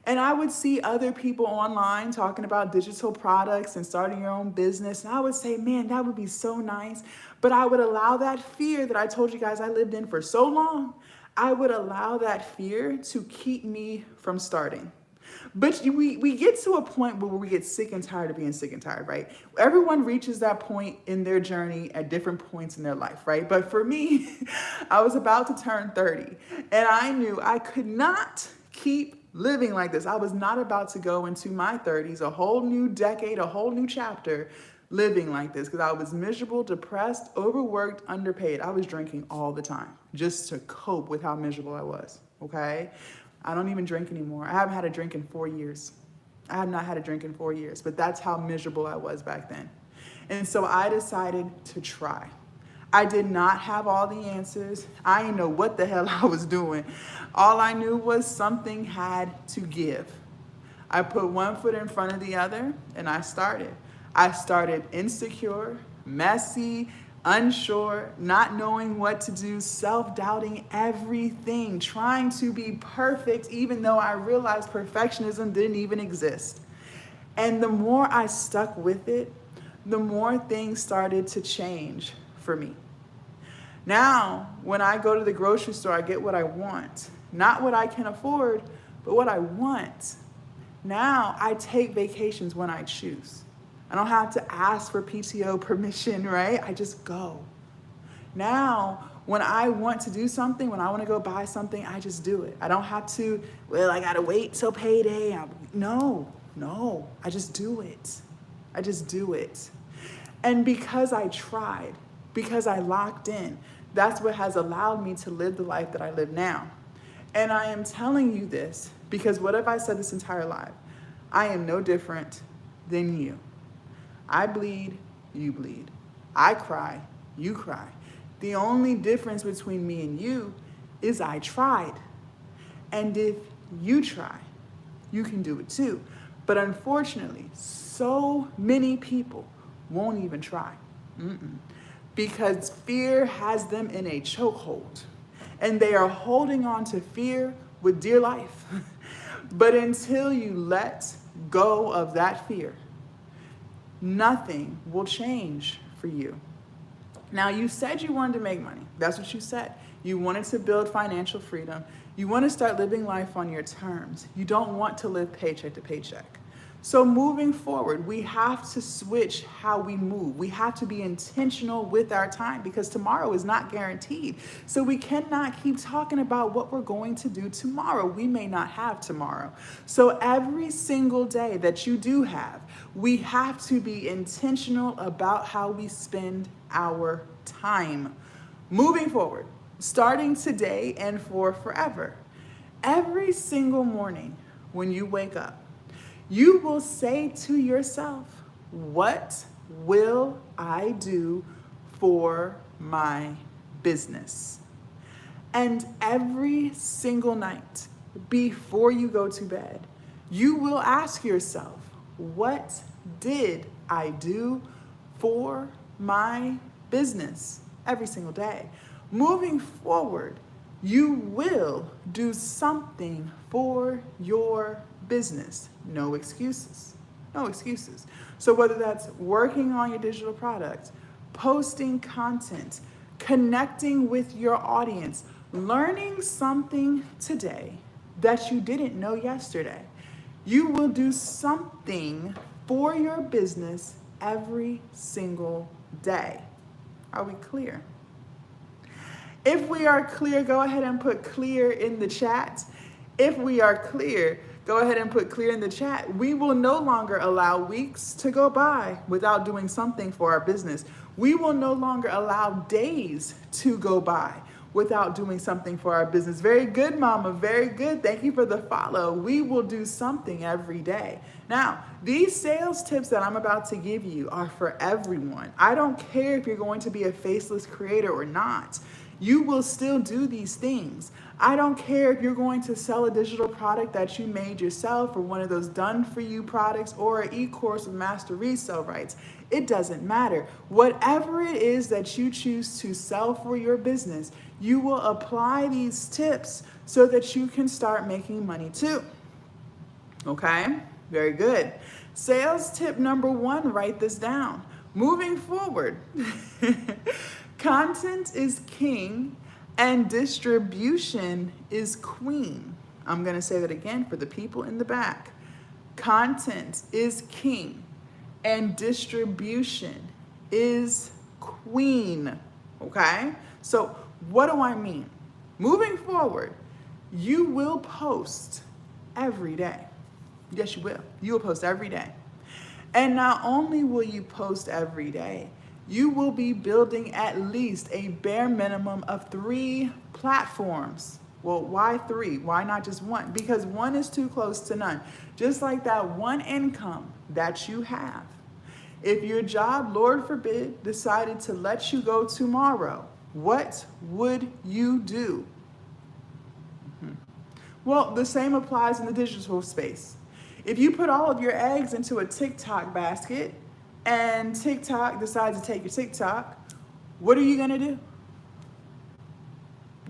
And I would see other people online talking about digital products and starting your own business. And I would say, man, that would be so nice. But I would allow that fear that I told you guys I lived in for so long, I would allow that fear to keep me from starting. But we get to a point where we get sick and tired of being sick and tired, right? Everyone reaches that point in their journey at different points in their life, right? But for me, I was about to turn 30 and I knew I could not keep living like this. I was not about to go into my 30s, a whole new decade, a whole new chapter, living like this because I was miserable, depressed, overworked, underpaid. I was drinking all the time just to cope with how miserable I was, okay? I don't even drink anymore. I haven't had a drink in 4 years. I have not had a drink in 4 years, but that's how miserable I was back then. And so I decided to try. I did not have all the answers. I didn't know what the hell I was doing. All I knew was something had to give. I put one foot in front of the other and I started. I started insecure, messy, unsure, not knowing what to do, self-doubting everything, trying to be perfect even though I realized perfectionism didn't even exist. And the more I stuck with it, the more things started to change for me. Now, when I go to the grocery store, I get what I want. Not what I can afford, but what I want. Now, I take vacations when I choose. I don't have to ask for PTO permission, right? I just go. Now, when I want to do something, when I want to go buy something, I just do it. I don't have to, well, I got to wait till payday. No, I just do it. I just do it. And because I tried, because I locked in, that's what has allowed me to live the life that I live now. And I am telling you this because what have I said this entire life? I am no different than you. I bleed, you bleed. I cry, you cry. The only difference between me and you is I tried. And if you try, you can do it too. But unfortunately, so many people won't even try. Because fear has them in a chokehold. And they are holding on to fear with dear life. But until you let go of that fear, nothing will change for you. Now, you said you wanted to make money. That's what you said. You wanted to build financial freedom. You want to start living life on your terms. You don't want to live paycheck to paycheck. So moving forward, we have to switch how we move. We have to be intentional with our time because tomorrow is not guaranteed. So we cannot keep talking about what we're going to do tomorrow. We may not have tomorrow. So every single day that you do have, we have to be intentional about how we spend our time. Moving forward, starting today and for forever. Every single morning, when you wake up, you will say to yourself, what will I do for my business? And every single night before you go to bed, you will ask yourself, what did I do for my business? Every single day. Moving forward, you will do something for your business. No excuses. No excuses. So whether that's working on your digital product, posting content, connecting with your audience, learning something today that you didn't know yesterday, you will do something for your business every single day. Are we clear? If we are clear, go ahead and put clear in the chat. If we are clear, go ahead and put clear in the chat. We will no longer allow weeks to go by without doing something for our business. We will no longer allow days to go by without doing something for our business. Very good, Mama. Very good. Thank you for the follow. We will do something every day. Now, these sales tips that I'm about to give you are for everyone. I don't care if you're going to be a faceless creator or not. You will still do these things. I don't care if you're going to sell a digital product that you made yourself or one of those done for you products or an e-course with master resell rights. It doesn't matter. Whatever it is that you choose to sell for your business, you will apply these tips so that you can start making money too. Okay? Very good. Sales tip number 1, write this down. Moving forward, content is king and distribution is queen. I'm going to say that again for the people in the back. Content is king and distribution is queen. Okay? So what do I mean? Moving forward, you will post every day. Yes, you will. You will post every day. And not only will you post every day, you will be building at least a bare minimum of 3 platforms. Well, why 3? Why not just 1? Because 1 is too close to none. Just like that one income that you have. If your job, Lord forbid, decided to let you go tomorrow, what would you do? Well, the same applies in the digital space. If you put all of your eggs into a TikTok basket and TikTok decides to take your TikTok, what are you going to do?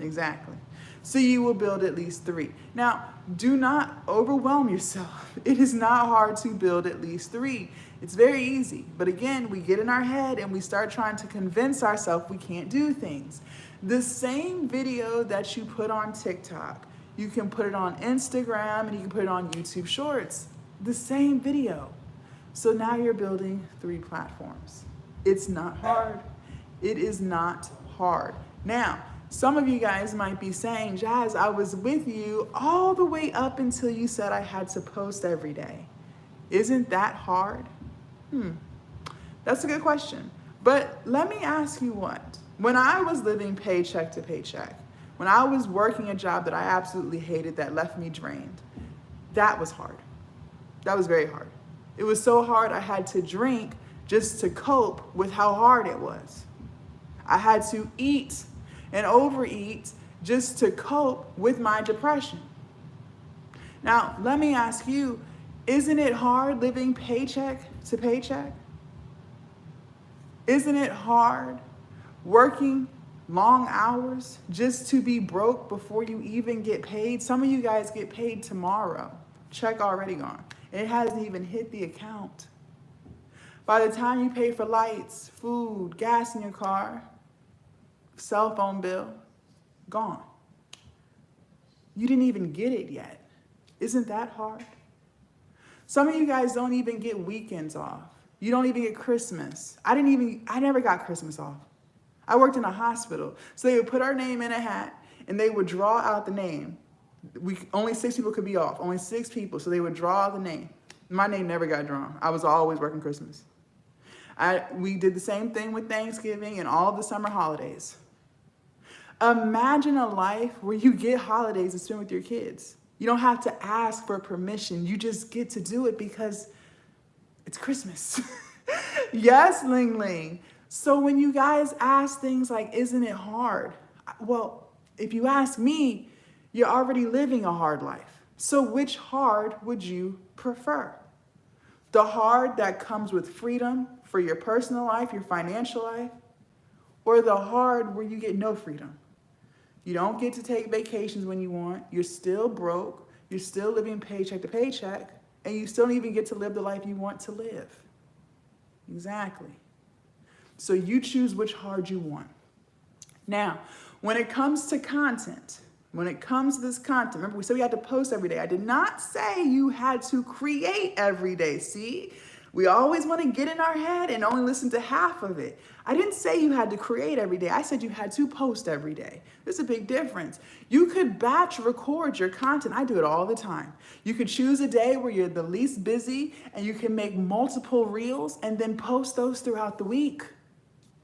Exactly. So you will build at least 3. Now, do not overwhelm yourself. It is not hard to build at least 3. It's very easy. But again, we get in our head and we start trying to convince ourselves we can't do things. The same video that you put on TikTok, you can put it on Instagram and you can put it on YouTube Shorts. The same video. So now you're building 3 platforms. It's not hard. It is not hard. Now, some of you guys might be saying, Jazz, I was with you all the way up until you said I had to post every day. Isn't that hard? That's a good question. But let me ask you what. When I was living paycheck to paycheck, when I was working a job that I absolutely hated that left me drained, that was hard. That was very hard. It was so hard I had to drink just to cope with how hard it was. I had to eat and overeat just to cope with my depression. Now, let me ask you, isn't it hard living paycheck to paycheck? Isn't it hard working long hours just to be broke before you even get paid? Some of you guys get paid tomorrow. Check already gone. It hasn't even hit the account. By the time you pay for lights, food, gas in your car, cell phone bill, gone. You didn't even get it yet. Isn't that hard? Some of you guys don't even get weekends off. You don't even get Christmas. I never got Christmas off. I worked in a hospital. So they would put our name in a hat and they would draw out the name. Only 6 people could be off, only 6 people. So they would draw the name. My name never got drawn. I was always working Christmas. We did the same thing with Thanksgiving and all of the summer holidays. Imagine a life where you get holidays to spend with your kids. You don't have to ask for permission. You just get to do it because it's Christmas. Yes, Ling Ling. So when you guys ask things like, isn't it hard? Well, if you ask me, you're already living a hard life. So which hard would you prefer? The hard that comes with freedom for your personal life, your financial life, or the hard where you get no freedom? You don't get to take vacations when you want. You're still broke. You're still living paycheck to paycheck. And you still don't even get to live the life you want to live. Exactly. So you choose which hard you want. Now, when it comes to content, when it comes to this content, remember we said we had to post every day. I did not say you had to create every day. See, we always want to get in our head and only listen to half of it. I didn't say you had to create every day. I said you had to post every day. There's a big difference. You could batch record your content. I do it all the time. You could choose a day where you're the least busy and you can make multiple reels and then post those throughout the week.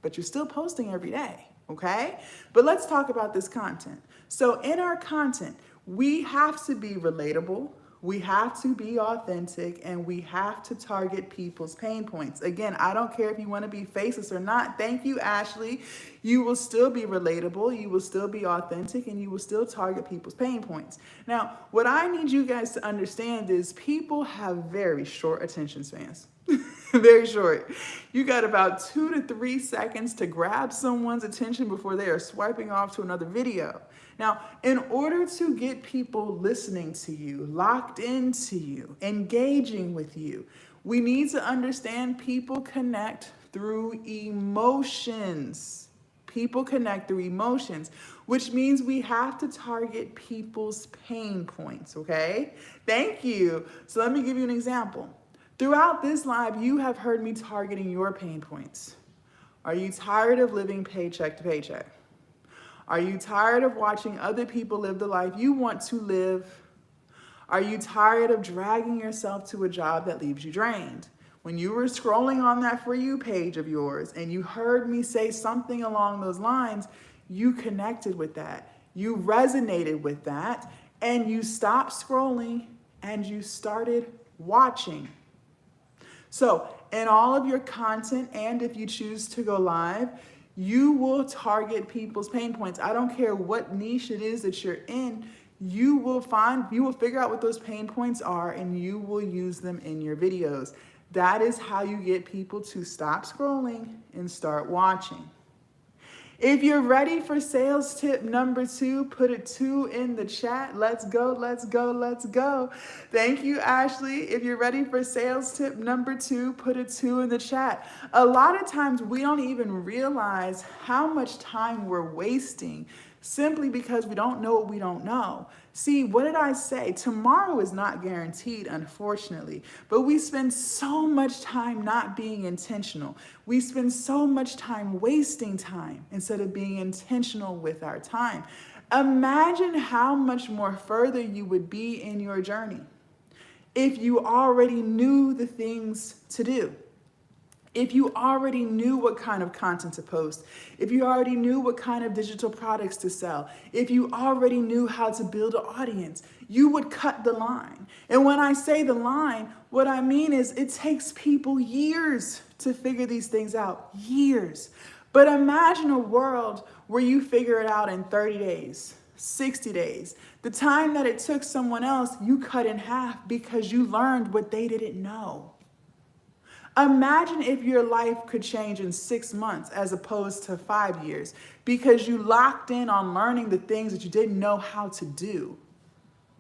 But you're still posting every day, okay? But let's talk about this content. So in our content, we have to be relatable, we have to be authentic, and we have to target people's pain points. Again, I don't care if you want to be faceless or not. Thank you, Ashley. You will still be relatable, you will still be authentic, and you will still target people's pain points. Now, what I need you guys to understand is people have very short attention spans. Very short. You got about 2 to 3 seconds to grab someone's attention before they are swiping off to another video. Now, in order to get people listening to you, locked into you, engaging with you, we need to understand people connect through emotions. People connect through emotions, which means we have to target people's pain points, okay? Thank you. So let me give you an example. Throughout this live, you have heard me targeting your pain points. Are you tired of living paycheck to paycheck? Are you tired of watching other people live the life you want to live? Are you tired of dragging yourself to a job that leaves you drained? When you were scrolling on that For You page of yours and you heard me say something along those lines, you connected with that. You resonated with that, and you stopped scrolling and you started watching. So in all of your content, and if you choose to go live, you will target people's pain points. I don't care what niche it is that you're in, you will figure out what those pain points are, and you will use them in your videos. That is how you get people to stop scrolling and start watching. If you're ready for sales tip number 2, put a 2 in the chat. Let's go, let's go, let's go. Thank you, Ashley. If you're ready for sales tip number 2, put a 2 in the chat. A lot of times we don't even realize how much time we're wasting simply because we don't know what we don't know. See, what did I say? Tomorrow is not guaranteed, unfortunately, but we spend so much time not being intentional. We spend so much time wasting time instead of being intentional with our time. Imagine how much more further you would be in your journey if you already knew the things to do. If you already knew what kind of content to post, if you already knew what kind of digital products to sell, if you already knew how to build an audience, you would cut the line. And when I say the line, what I mean is it takes people years to figure these things out, years. But imagine a world where you figure it out in 30 days, 60 days. The time that it took someone else, you cut in half because you learned what they didn't know. Imagine if your life could change in 6 months as opposed to 5 years because you locked in on learning the things that you didn't know how to do.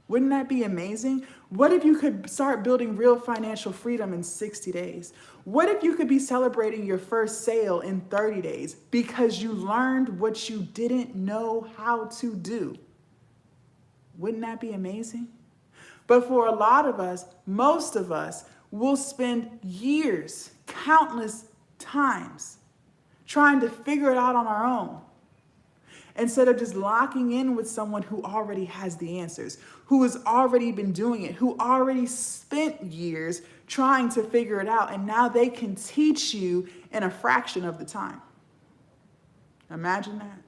Wouldn't that be amazing? What if you could start building real financial freedom in 60 days? What if you could be celebrating your first sale in 30 days because you learned what you didn't know how to do? Wouldn't that be amazing? But for a lot of us, most of us, we'll spend years, countless times, trying to figure it out on our own, instead of just locking in with someone who already has the answers, who has already been doing it, who already spent years trying to figure it out, and now they can teach you in a fraction of the time. Imagine that.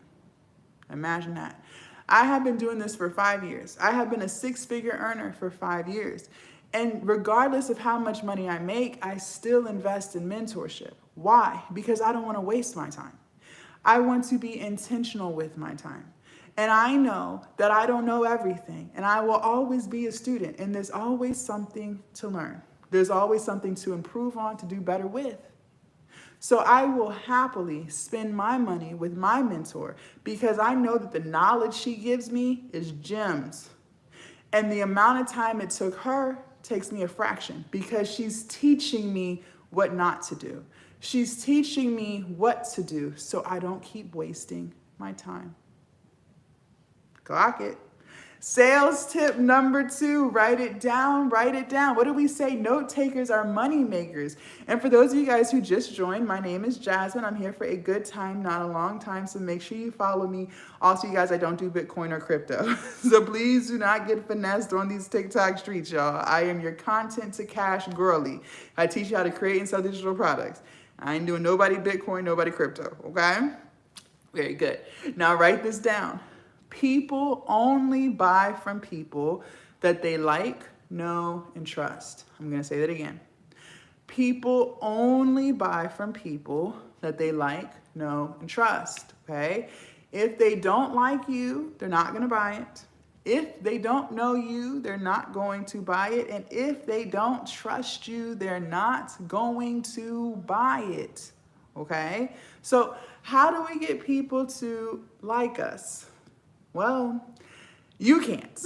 Imagine that. I have been doing this for 5 years. I have been a 6-figure earner for 5 years. And regardless of how much money I make, I still invest in mentorship. Why? Because I don't want to waste my time. I want to be intentional with my time. And I know that I don't know everything, and I will always be a student, and there's always something to learn. There's always something to improve on, to do better with. So I will happily spend my money with my mentor because I know that the knowledge she gives me is gems. And the amount of time it took her takes me a fraction because she's teaching me what not to do. She's teaching me what to do so I don't keep wasting my time. Clock it. Sales tip number 2, write it down, write it down. What do we say? Note takers are money makers. And for those of you guys who just joined, my name is Jasmine. I'm here for a good time, not a long time. So make sure you follow me. Also, you guys, I don't do Bitcoin or crypto. So please do not get finessed on these TikTok streets, y'all. I am your content to cash girly. I teach you how to create and sell digital products. I ain't doing nobody Bitcoin, nobody crypto, okay? Very good. Now write this down. People only buy from people that they like, know, and trust. I'm going to say that again. People only buy from people that they like, know, and trust, okay? If they don't like you, they're not going to buy it. If they don't know you, they're not going to buy it. And if they don't trust you, they're not going to buy it, okay? So how do we get people to like us? Well, you can't.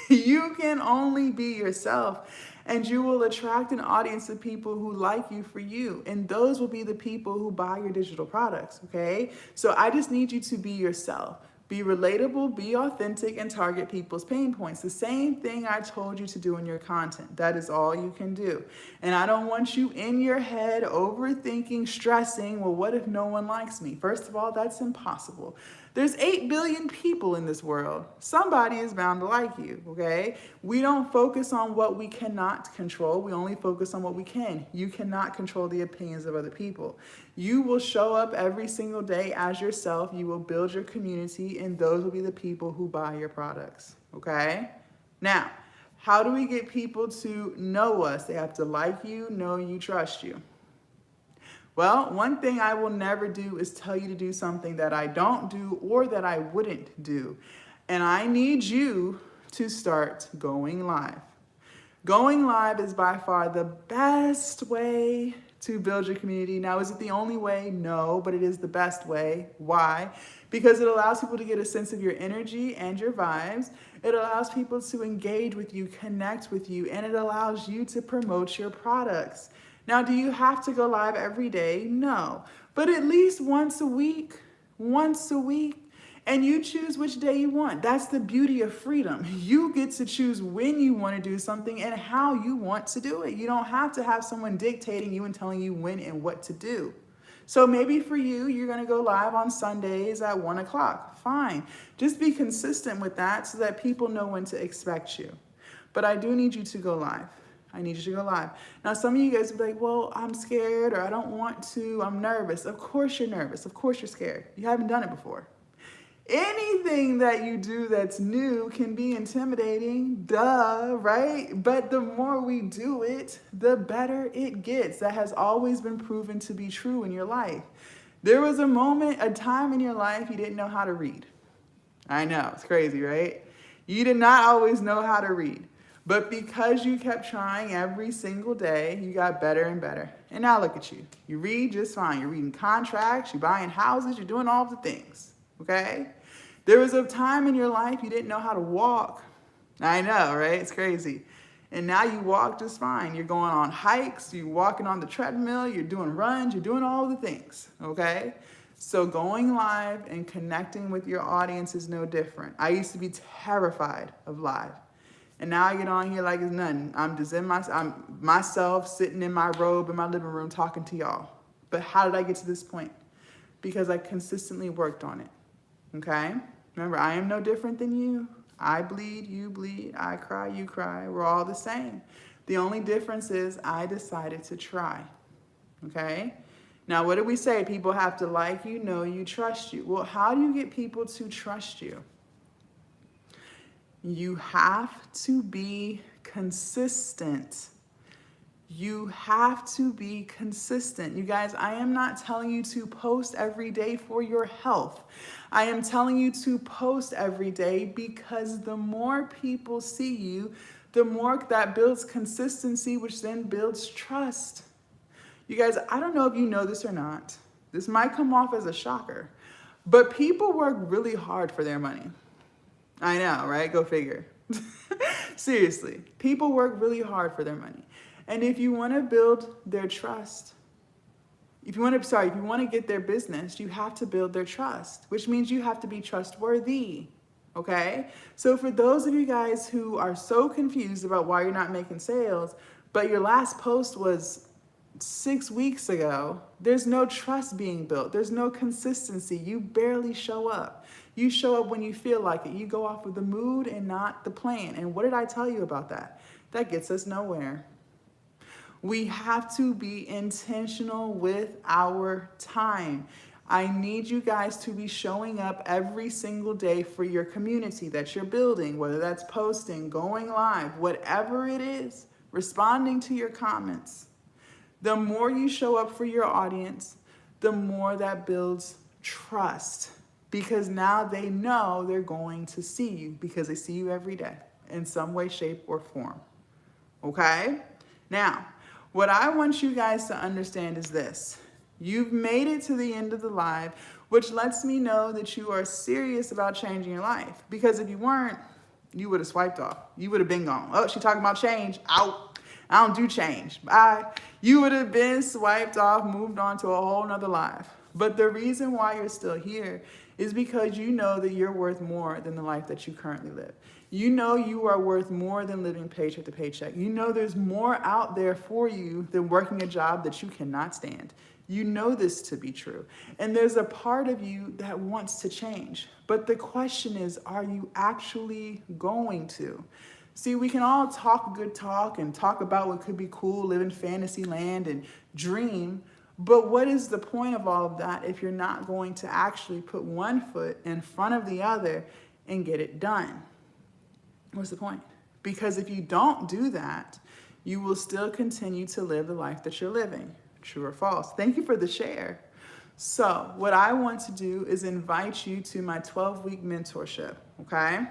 You can only be yourself, and you will attract an audience of people who like you for you. And those will be the people who buy your digital products, okay? So I just need you to be yourself. Be relatable, be authentic, and target people's pain points. The same thing I told you to do in your content. That is all you can do. And I don't want you in your head overthinking, stressing, well, what if no one likes me? First of all, that's impossible. There's 8 billion people in this world. Somebody is bound to like you, okay? We don't focus on what we cannot control. We only focus on what we can. You cannot control the opinions of other people. You will show up every single day as yourself. You will build your community, and those will be the people who buy your products, okay? Now, how do we get people to know us? They have to like you, know you, trust you. Well, one thing I will never do is tell you to do something that I don't do or that I wouldn't do. And I need you to start going live. Going live is by far the best way to build your community. Now, is it the only way? No, but it is the best way. Why? Because it allows people to get a sense of your energy and your vibes. It allows people to engage with you, connect with you, and it allows you to promote your products. Now, do you have to go live every day? No, but at least once a week, and you choose which day you want. That's the beauty of freedom. You get to choose when you want to do something and how you want to do it. You don't have to have someone dictating you and telling you when and what to do. So maybe for you, you're going to go live on Sundays at 1 o'clock. Fine. Just be consistent with that so that people know when to expect you. But I do need you to go live. I need you to go live. Now, some of you guys will be like, well, I'm scared, or I don't want to, I'm nervous. Of course you're nervous. Of course you're scared. You haven't done it before. Anything that you do that's new can be intimidating, duh, right? But the more we do it, the better it gets. That has always been proven to be true in your life. There was a time in your life you didn't know how to read. I know, it's crazy, right? You did not always know how to read. But because you kept trying every single day, you got better and better. And now look at you. You read just fine. You're reading contracts, you're buying houses, you're doing all the things, okay? There was a time in your life you didn't know how to walk. I know, right? It's crazy. And now you walk just fine. You're going on hikes, you're walking on the treadmill, you're doing runs, you're doing all the things, okay? So going live and connecting with your audience is no different. I used to be terrified of live. And now I get on here like it's nothing. I'm just I'm myself sitting in my robe in my living room talking to y'all. But how did I get to this point? Because I consistently worked on it, okay? Remember, I am no different than you. I bleed, you bleed, I cry, you cry. We're all the same. The only difference is I decided to try, okay? Now, what do we say? People have to like you, know you, trust you. Well, how do you get people to trust you? You have to be consistent. You have to be consistent. You guys, I am not telling you to post every day for your health. I am telling you to post every day because the more people see you, the more that builds consistency, which then builds trust. You guys, I don't know if you know this or not. This might come off as a shocker, but people work really hard for their money. I know, right? Go figure. Seriously, people work really hard for their money. And if you want to build their trust, if you want to get their business, you have to build their trust, which means you have to be trustworthy. Okay? So for those of you guys who are so confused about why you're not making sales, but your last post was 6 weeks ago, there's no trust being built. There's no consistency. You barely show up. You show up when you feel like it. You go off with the mood and not the plan. And what did I tell you about that? That gets us nowhere. We have to be intentional with our time. I need you guys to be showing up every single day for your community that you're building, whether that's posting, going live, whatever it is, responding to your comments. The more you show up for your audience, the more that builds trust, because now they know they're going to see you because they see you every day in some way, shape, or form. Okay? Now, what I want you guys to understand is this. You've made it to the end of the live, which lets me know that you are serious about changing your life. Because if you weren't, you would have swiped off. You would have been gone. Oh, she's talking about change. Out. I don't do change. Bye. You would have been swiped off, moved on to a whole nother life. But the reason why you're still here is because you know that you're worth more than the life that you currently live. You know you are worth more than living paycheck to paycheck. You know there's more out there for you than working a job that you cannot stand. You know this to be true. And there's a part of you that wants to change. But the question is, are you actually going to? See, we can all talk good talk and talk about what could be cool, live in fantasy land and dream. But what is the point of all of that if you're not going to actually put one foot in front of the other and get it done? What's the point? Because if you don't do that, you will still continue to live the life that you're living. True or false? Thank you for the share. So what I want to do is invite you to my 12-week mentorship, okay?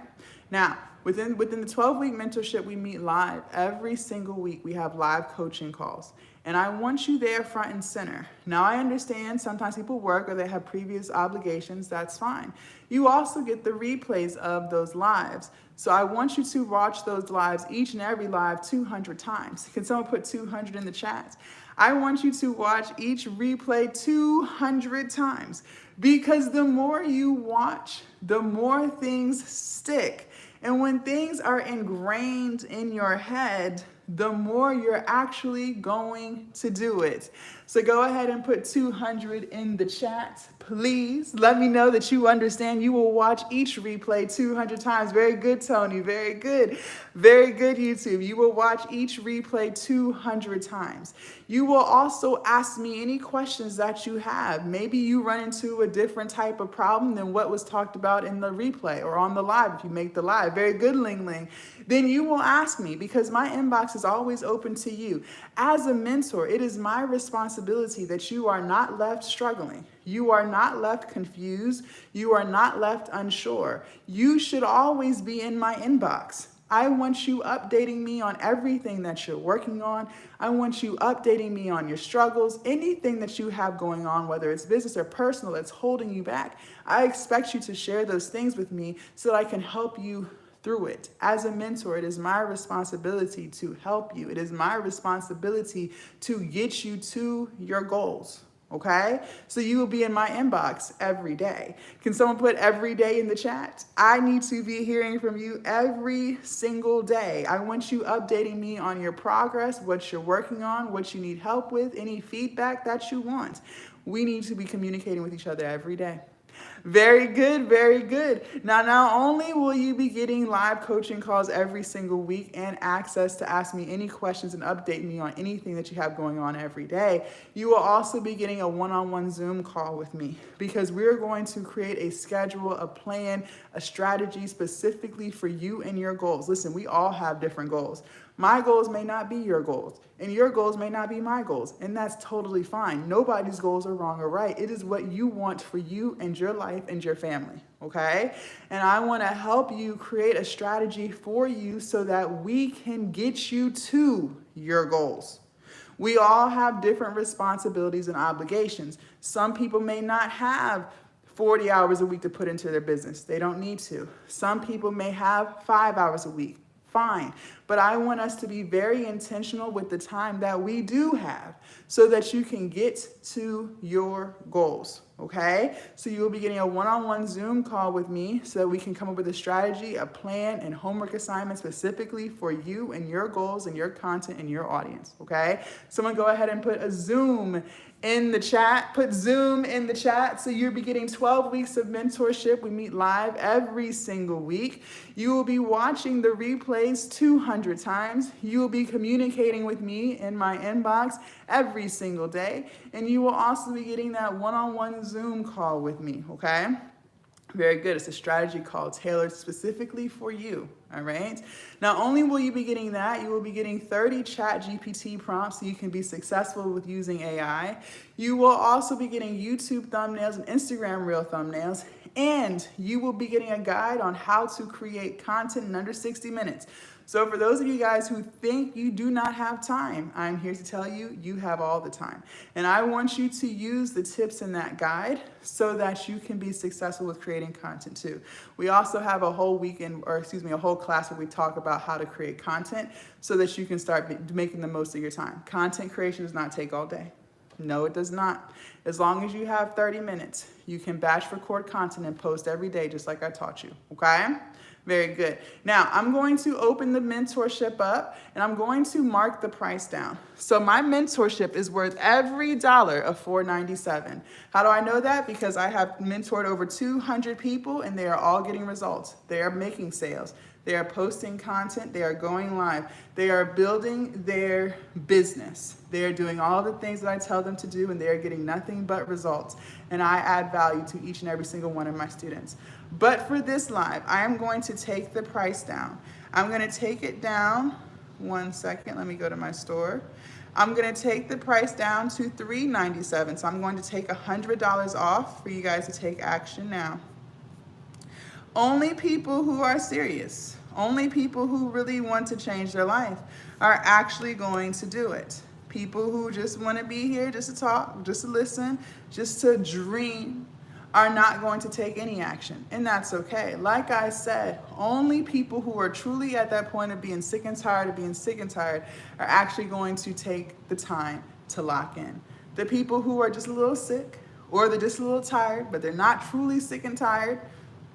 Now, within the 12-week mentorship, we meet live every single week. We have live coaching calls. And I want you there front and center. Now, I understand sometimes people work or they have previous obligations. That's fine. You also get the replays of those lives. So I want you to watch those lives, each and every live, 200 times. Can someone put 200 in the chat? I want you to watch each replay 200 times, because the more you watch, the more things stick. And when things are ingrained in your head, the more you're actually going to do it. So go ahead and put 200 in the chat, please. Let me know that you understand. You will watch each replay 200 times. Very good, Tony. Very good. Very good, YouTube. You will watch each replay 200 times. You will also ask me any questions that you have. Maybe you run into a different type of problem than what was talked about in the replay or on the live if you make the live. Very good, Ling Ling. Then you will ask me, because my inbox is always open to you. As a mentor, it is my responsibility that you are not left struggling. You are not left confused. You are not left unsure. You should always be in my inbox. I want you updating me on everything that you're working on. I want you updating me on your struggles, anything that you have going on, whether it's business or personal that's holding you back. I expect you to share those things with me so that I can help you through it. As a mentor, it is my responsibility to help you. It is my responsibility to get you to your goals. Okay? So you will be in my inbox every day. Can someone put every day in the chat? I need to be hearing from you every single day. I want you updating me on your progress, what you're working on, what you need help with, any feedback that you want. We need to be communicating with each other every day. Very good, very good. Now, not only will you be getting live coaching calls every single week and access to ask me any questions and update me on anything that you have going on every day, you will also be getting a one-on-one Zoom call with me because we're going to create a schedule, a plan, a strategy specifically for you and your goals. Listen, we all have different goals. My goals may not be your goals, and your goals may not be my goals, and that's totally fine. Nobody's goals are wrong or right. It is what you want for you and your life and your family, okay? And I want to help you create a strategy for you so that we can get you to your goals. We all have different responsibilities and obligations. Some people may not have 40 hours a week to put into their business. They don't need to. Some people may have 5 hours a week. Fine. But I want us to be very intentional with the time that we do have so that you can get to your goals, okay? So you will be getting a one-on-one Zoom call with me so that we can come up with a strategy, a plan, and homework assignment specifically for you and your goals and your content and your audience, okay? Someone go ahead and put a Zoom in the chat. Put Zoom in the chat. So you'll be getting 12 weeks of mentorship. We meet live every single week. You will be watching the replays 200 times. You will be communicating with me in my inbox every single day. And you will also be getting that one-on-one Zoom call with me, okay? Very good. It's a strategy call tailored specifically for you. All right. Not only will you be getting that, you will be getting 30 chat GPT prompts so you can be successful with using AI. You will also be getting YouTube thumbnails and Instagram reel thumbnails. And you will be getting a guide on how to create content in under 60 minutes. So for those of you guys who think you do not have time, I'm here to tell you, you have all the time. And I want you to use the tips in that guide so that you can be successful with creating content too. We also have a whole weekend, or excuse me, a whole class where we talk about how to create content so that you can start making the most of your time. Content creation does not take all day. No, it does not. As long as you have 30 minutes, you can batch record content and post every day just like I taught you, okay? Very good. Now, I'm going to open the mentorship up and I'm going to mark the price down. So my mentorship is worth every dollar of $4.97. How do I know that? Because I have mentored over 200 people and they are all getting results. They are making sales. They are posting content. They are going live. They are building their business. They are doing all the things that I tell them to do and they are getting nothing but results. And I add value to each and every single one of my students. But for this live, I am going to take the price down. I'm going to take it down. 1 second. Let me go to my store. I'm going to take the price down to $3.97. So I'm going to take $100 off for you guys to take action now. Only people who are serious, only people who really want to change their life are actually going to do it. People who just want to be here just to talk, just to listen, just to dream are not going to take any action. And that's okay. Like I said, only people who are truly at that point of being sick and tired of being sick and tired are actually going to take the time to lock in. The people who are just a little sick or they're just a little tired, but they're not truly sick and tired,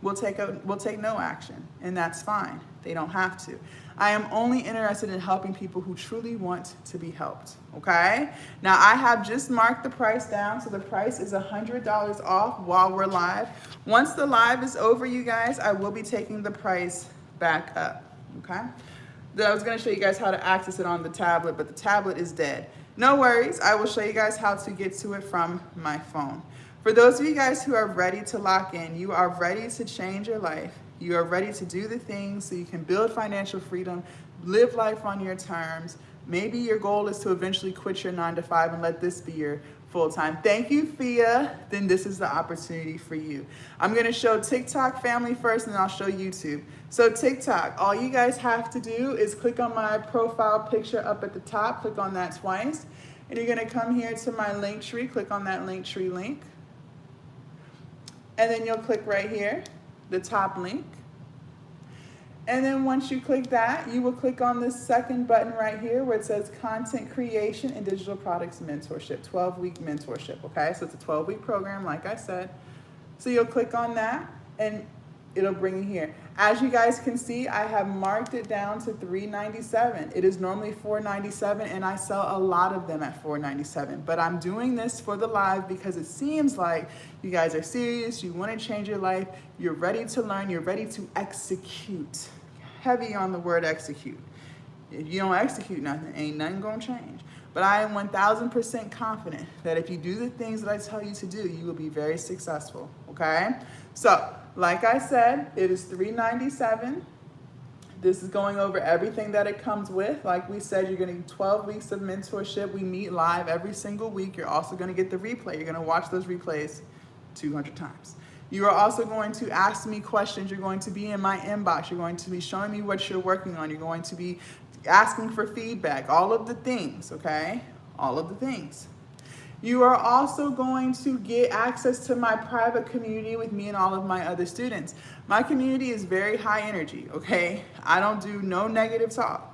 will take no action, and that's fine. They don't have to. I am only interested in helping people who truly want to be helped, okay? Now, I have just marked the price down, so the price is $100 off while we're live. Once the live is over, you guys, I will be taking the price back up, okay? I was gonna show you guys how to access it on the tablet, but the tablet is dead. No worries, I will show you guys how to get to it from my phone. For those of you guys who are ready to lock in, you are ready to change your life, you are ready to do the things so you can build financial freedom, live life on your terms. Maybe your goal is to eventually quit your 9-to-5 and let this be your full-time. Thank you, Fia. Then this is the opportunity for you. I'm gonna show TikTok family first and then I'll show YouTube. So TikTok, all you guys have to do is click on my profile picture up at the top, click on that twice, and you're gonna come here to my link tree, click on that link tree link. And then you'll click right here, the top link. And then once you click that, you will click on this second button right here where it says Content Creation and Digital Products Mentorship, 12-week mentorship, okay? So it's a 12-week program, like I said. So you'll click on that, and it'll bring you here. As you guys can see, I have marked it down to $3.97. It is normally $4.97, and I sell a lot of them at $4.97. But I'm doing this for the live because it seems like you guys are serious, you want to change your life, you're ready to learn, you're ready to execute. Heavy on the word execute. If you don't execute nothing, ain't nothing gonna change. But I am 1000% confident that if you do the things that I tell you to do, you will be very successful, okay? So, like I said, it is $3.97. This is going over everything that it comes with. Like we said, you're getting 12 weeks of mentorship. We meet live every single week. You're also gonna get the replay. You're gonna watch those replays 200 times. You are also going to ask me questions. You're going to be in my inbox. You're going to be showing me what you're working on. You're going to be asking for feedback, all of the things, okay? All of the things. You are also going to get access to my private community with me and all of my other students. My community is very high energy, okay? I don't do no negative talk.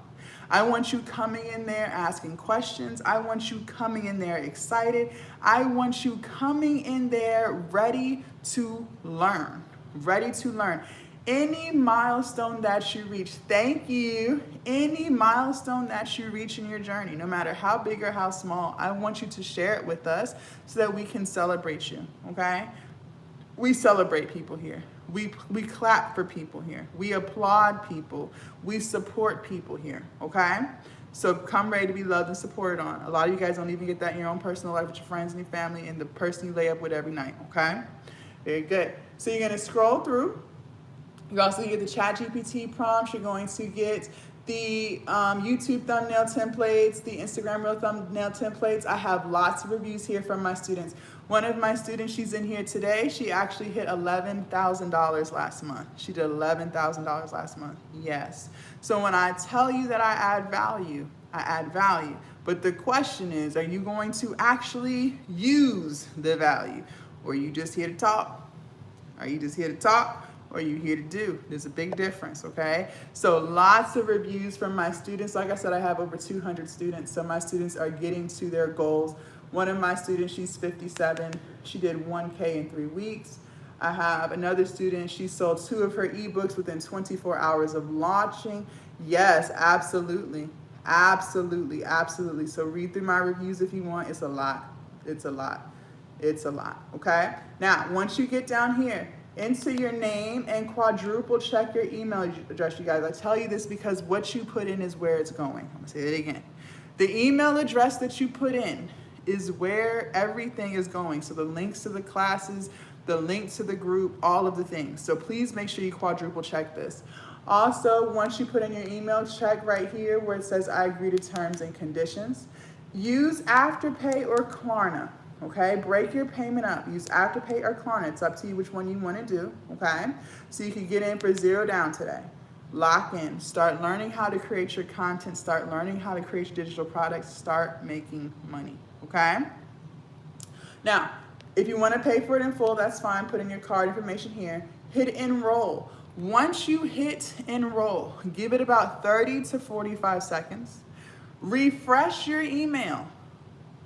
I want you coming in there asking questions. I want you coming in there excited. I want you coming in there ready to learn, ready to learn. Any milestone that you reach, thank you, any milestone that you reach in your journey, no matter how big or how small, I want you to share it with us so that we can celebrate you, okay? We celebrate people here. We clap for people here. We applaud people. We support people here, okay? So come ready to be loved and supported on. A lot of you guys don't even get that in your own personal life with your friends and your family and the person you lay up with every night, okay? Very good. So you're gonna scroll through. You also get the ChatGPT prompts. You're going to get the YouTube thumbnail templates, the Instagram reel thumbnail templates. I have lots of reviews here from my students. One of my students, she's in here today. She actually hit $11,000 last month. She did $11,000 last month. Yes. So when I tell you that I add value, I add value. But the question is, are you going to actually use the value? Or are you just here to talk? Are you just here to talk? Or are you here to do? There's a big difference, okay? So lots of reviews from my students. Like I said, I have over 200 students, so my students are getting to their goals. One of my students, she's 57. She did 1K in 3 weeks. I have another student, she sold 2 of her eBooks within 24 hours of launching. Yes, absolutely, absolutely, absolutely. So read through my reviews if you want. It's a lot, it's a lot, it's a lot, okay? Now, once you get down here, enter your name and quadruple check your email address, you guys. I tell you this because what you put in is where it's going. I'm gonna say it again. The email address that you put in is where everything is going. So the links to the classes, the link to the group, all of the things. So please make sure you quadruple check this. Also, once you put in your email, check right here where it says I agree to terms and conditions. Use Afterpay or Klarna. Okay, break your payment up. Use Afterpay or Klarna. It's up to you which one you want to do, okay? So you can get in for $0 down today. Lock in. Start learning how to create your content. Start learning how to create your digital products. Start making money, okay? Now, if you want to pay for it in full, that's fine. Put in your card information here. Hit enroll. Once you hit enroll, give it about 30 to 45 seconds. Refresh your email.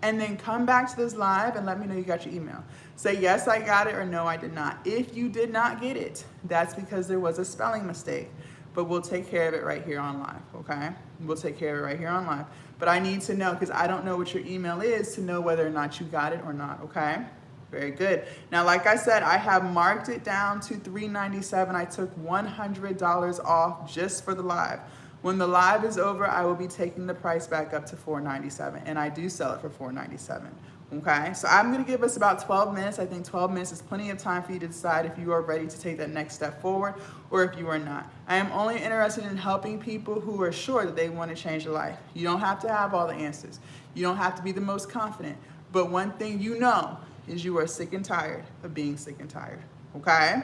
And then come back to this live and let me know you got your email. Say, yes, I got it, or no, I did not. If you did not get it, that's because there was a spelling mistake. But we'll take care of it right here on live, okay? We'll take care of it right here on live. But I need to know, because I don't know what your email is, to know whether or not you got it or not, okay? Very good. Now, like I said, I have marked it down to $3.97. I took $100 off just for the live. When the live is over, I will be taking the price back up to $4.97, and I do sell it for $4.97, okay? So I'm gonna give us about 12 minutes. I think 12 minutes is plenty of time for you to decide if you are ready to take that next step forward or if you are not. I am only interested in helping people who are sure that they wanna change their life. You don't have to have all the answers. You don't have to be the most confident, but one thing you know is you are sick and tired of being sick and tired, okay?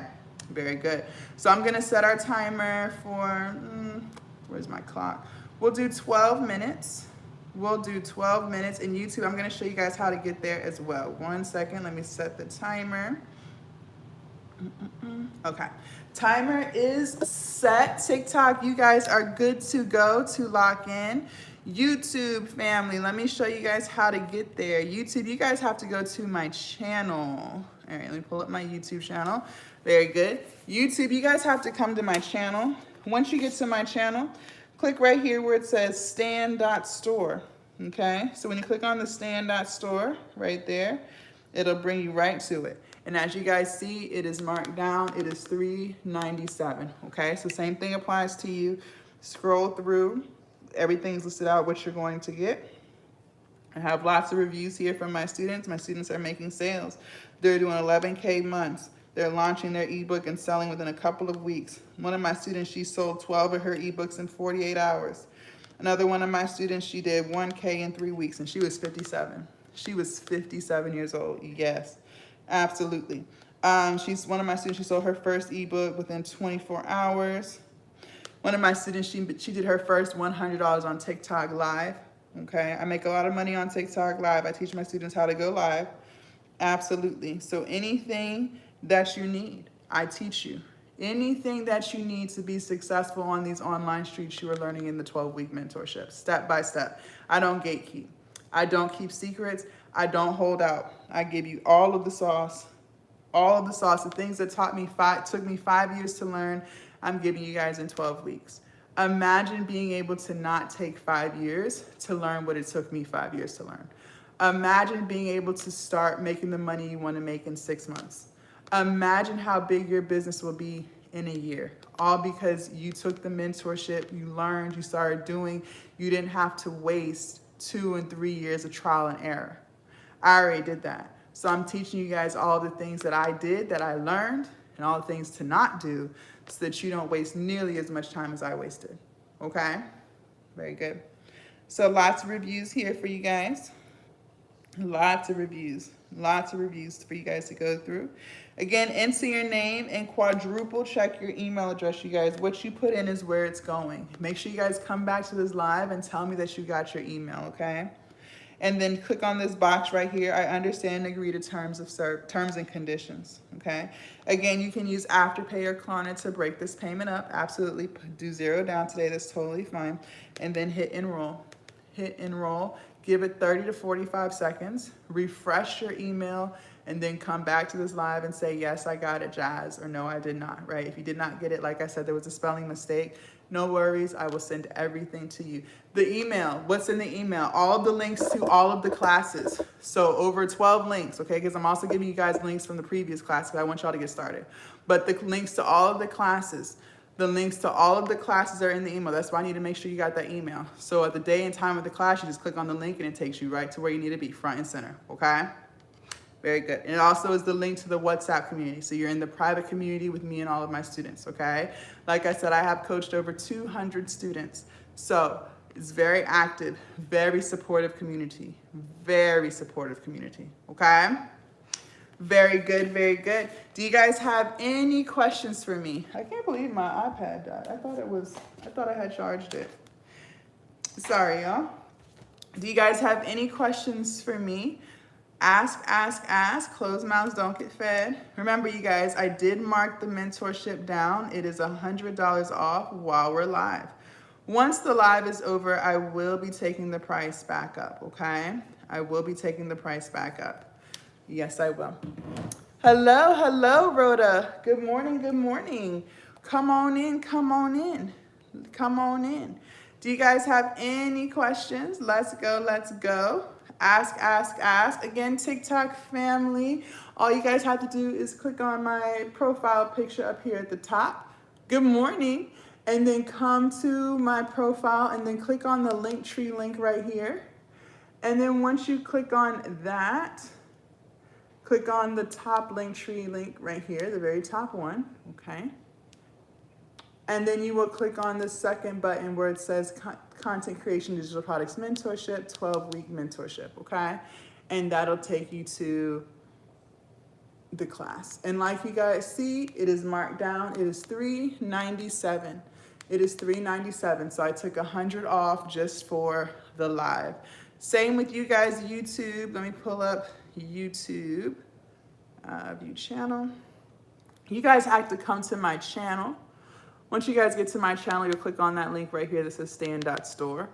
Very good. So I'm gonna set our timer for, where's my clock? We'll do 12 minutes. We'll do 12 minutes in YouTube. I'm gonna show you guys how to get there as well. 1 second, let me set the timer. Okay, timer is set. TikTok, you guys are good to go to lock in. YouTube family, let me show you guys how to get there. YouTube, you guys have to go to my channel All right, let me pull up my YouTube channel. Very good. YouTube, you guys have to come to my channel. Once you get to my channel, click right here where it says stand.store. Okay, so when you click on the stand.store right there, it'll bring you right to it. And as you guys see, it is marked down. It is $3.97. Okay, so same thing applies to you. Scroll through. Everything's listed out what you're going to get. I have lots of reviews here from my students. My students are making sales. They're doing 11K months. They're launching their ebook and selling within a couple of weeks. One of my students, she sold 12 of her ebooks in 48 hours. Another one of my students, she did 1K in 3 weeks, and she was 57. She was 57 years old, yes, absolutely. She's one of my students, she sold her first ebook within 24 hours. One of my students, she did her first $100 on TikTok Live, okay? I make a lot of money on TikTok Live. I teach my students how to go live, absolutely. So anything that you need, I teach you. Anything that you need to be successful on these online streets, you are learning in the 12-week mentorship, step by step. I don't gatekeep. I don't keep secrets. I don't hold out. I give you all of the sauce, the things that took me 5 years to learn, I'm giving you guys in 12 weeks. Imagine being able to not take 5 years to learn what it took me 5 years to learn. Imagine being able to start making the money you want to make in 6 months. Imagine how big your business will be in a year, all because you took the mentorship, you learned, you started doing, you didn't have to waste 2 and 3 years of trial and error. I already did that. So I'm teaching you guys all the things that I did, that I learned, and all the things to not do so that you don't waste nearly as much time as I wasted, okay? Very good. So lots of reviews here for you guys. Lots of reviews for you guys to go through. Again, enter your name and quadruple check your email address, you guys. What you put in is where it's going. Make sure you guys come back to this live and tell me that you got your email, okay? And then click on this box right here. I understand and agree to terms and conditions, okay? Again, you can use Afterpay or Klarna to break this payment up. Absolutely, do 0 down today. That's totally fine. And then hit enroll. Hit enroll. Give it 30 to 45 seconds, refresh your email, and then come back to this live and say, yes, I got it, Jazz, or no, I did not, right? If you did not get it, like I said, there was a spelling mistake. No worries, I will send everything to you. The email, what's in the email? All of the links to all of the classes. So over 12 links, okay? Because I'm also giving you guys links from the previous class because I want y'all to get started. But the links to all of the classes, the links to all of the classes are in the email. That's why I need to make sure you got that email. So at the day and time of the class, you just click on the link and it takes you right to where you need to be, front and center, okay? Very good. And it also is the link to the WhatsApp community. So you're in the private community with me and all of my students, okay? Like I said, I have coached over 200 students. So it's very active, very supportive community, okay? Very good, very good. Do you guys have any questions for me? I can't believe my iPad died. I thought I had charged it. Sorry, y'all. Do you guys have any questions for me? Ask, ask, ask. Closed mouths don't get fed. Remember, you guys, I did mark the mentorship down. It is $100 off while we're live. Once the live is over, I will be taking the price back up, okay? I will be taking the price back up. Yes, I will. Hello, hello, Rhoda. Good morning, good morning. Come on in, come on in. Come on in. Do you guys have any questions? Let's go, let's go. Ask, ask, ask. Again, TikTok family, all you guys have to do is click on my profile picture up here at the top. Good morning. And then come to my profile and then click on the Linktree link right here. And then once you click on that, click on the top Linktree link right here, the very top one, okay? And then you will click on the second button where it says Content Creation Digital Products Mentorship, 12-week mentorship, okay? And that'll take you to the class. And like you guys see, it is marked down. It is $397. It is $397. So I took $100 off just for the live. Same with you guys, YouTube. Let me pull up YouTube, view channel. You guys have to come to my channel. Once you guys get to my channel, you'll click on that link right here that says stand.store,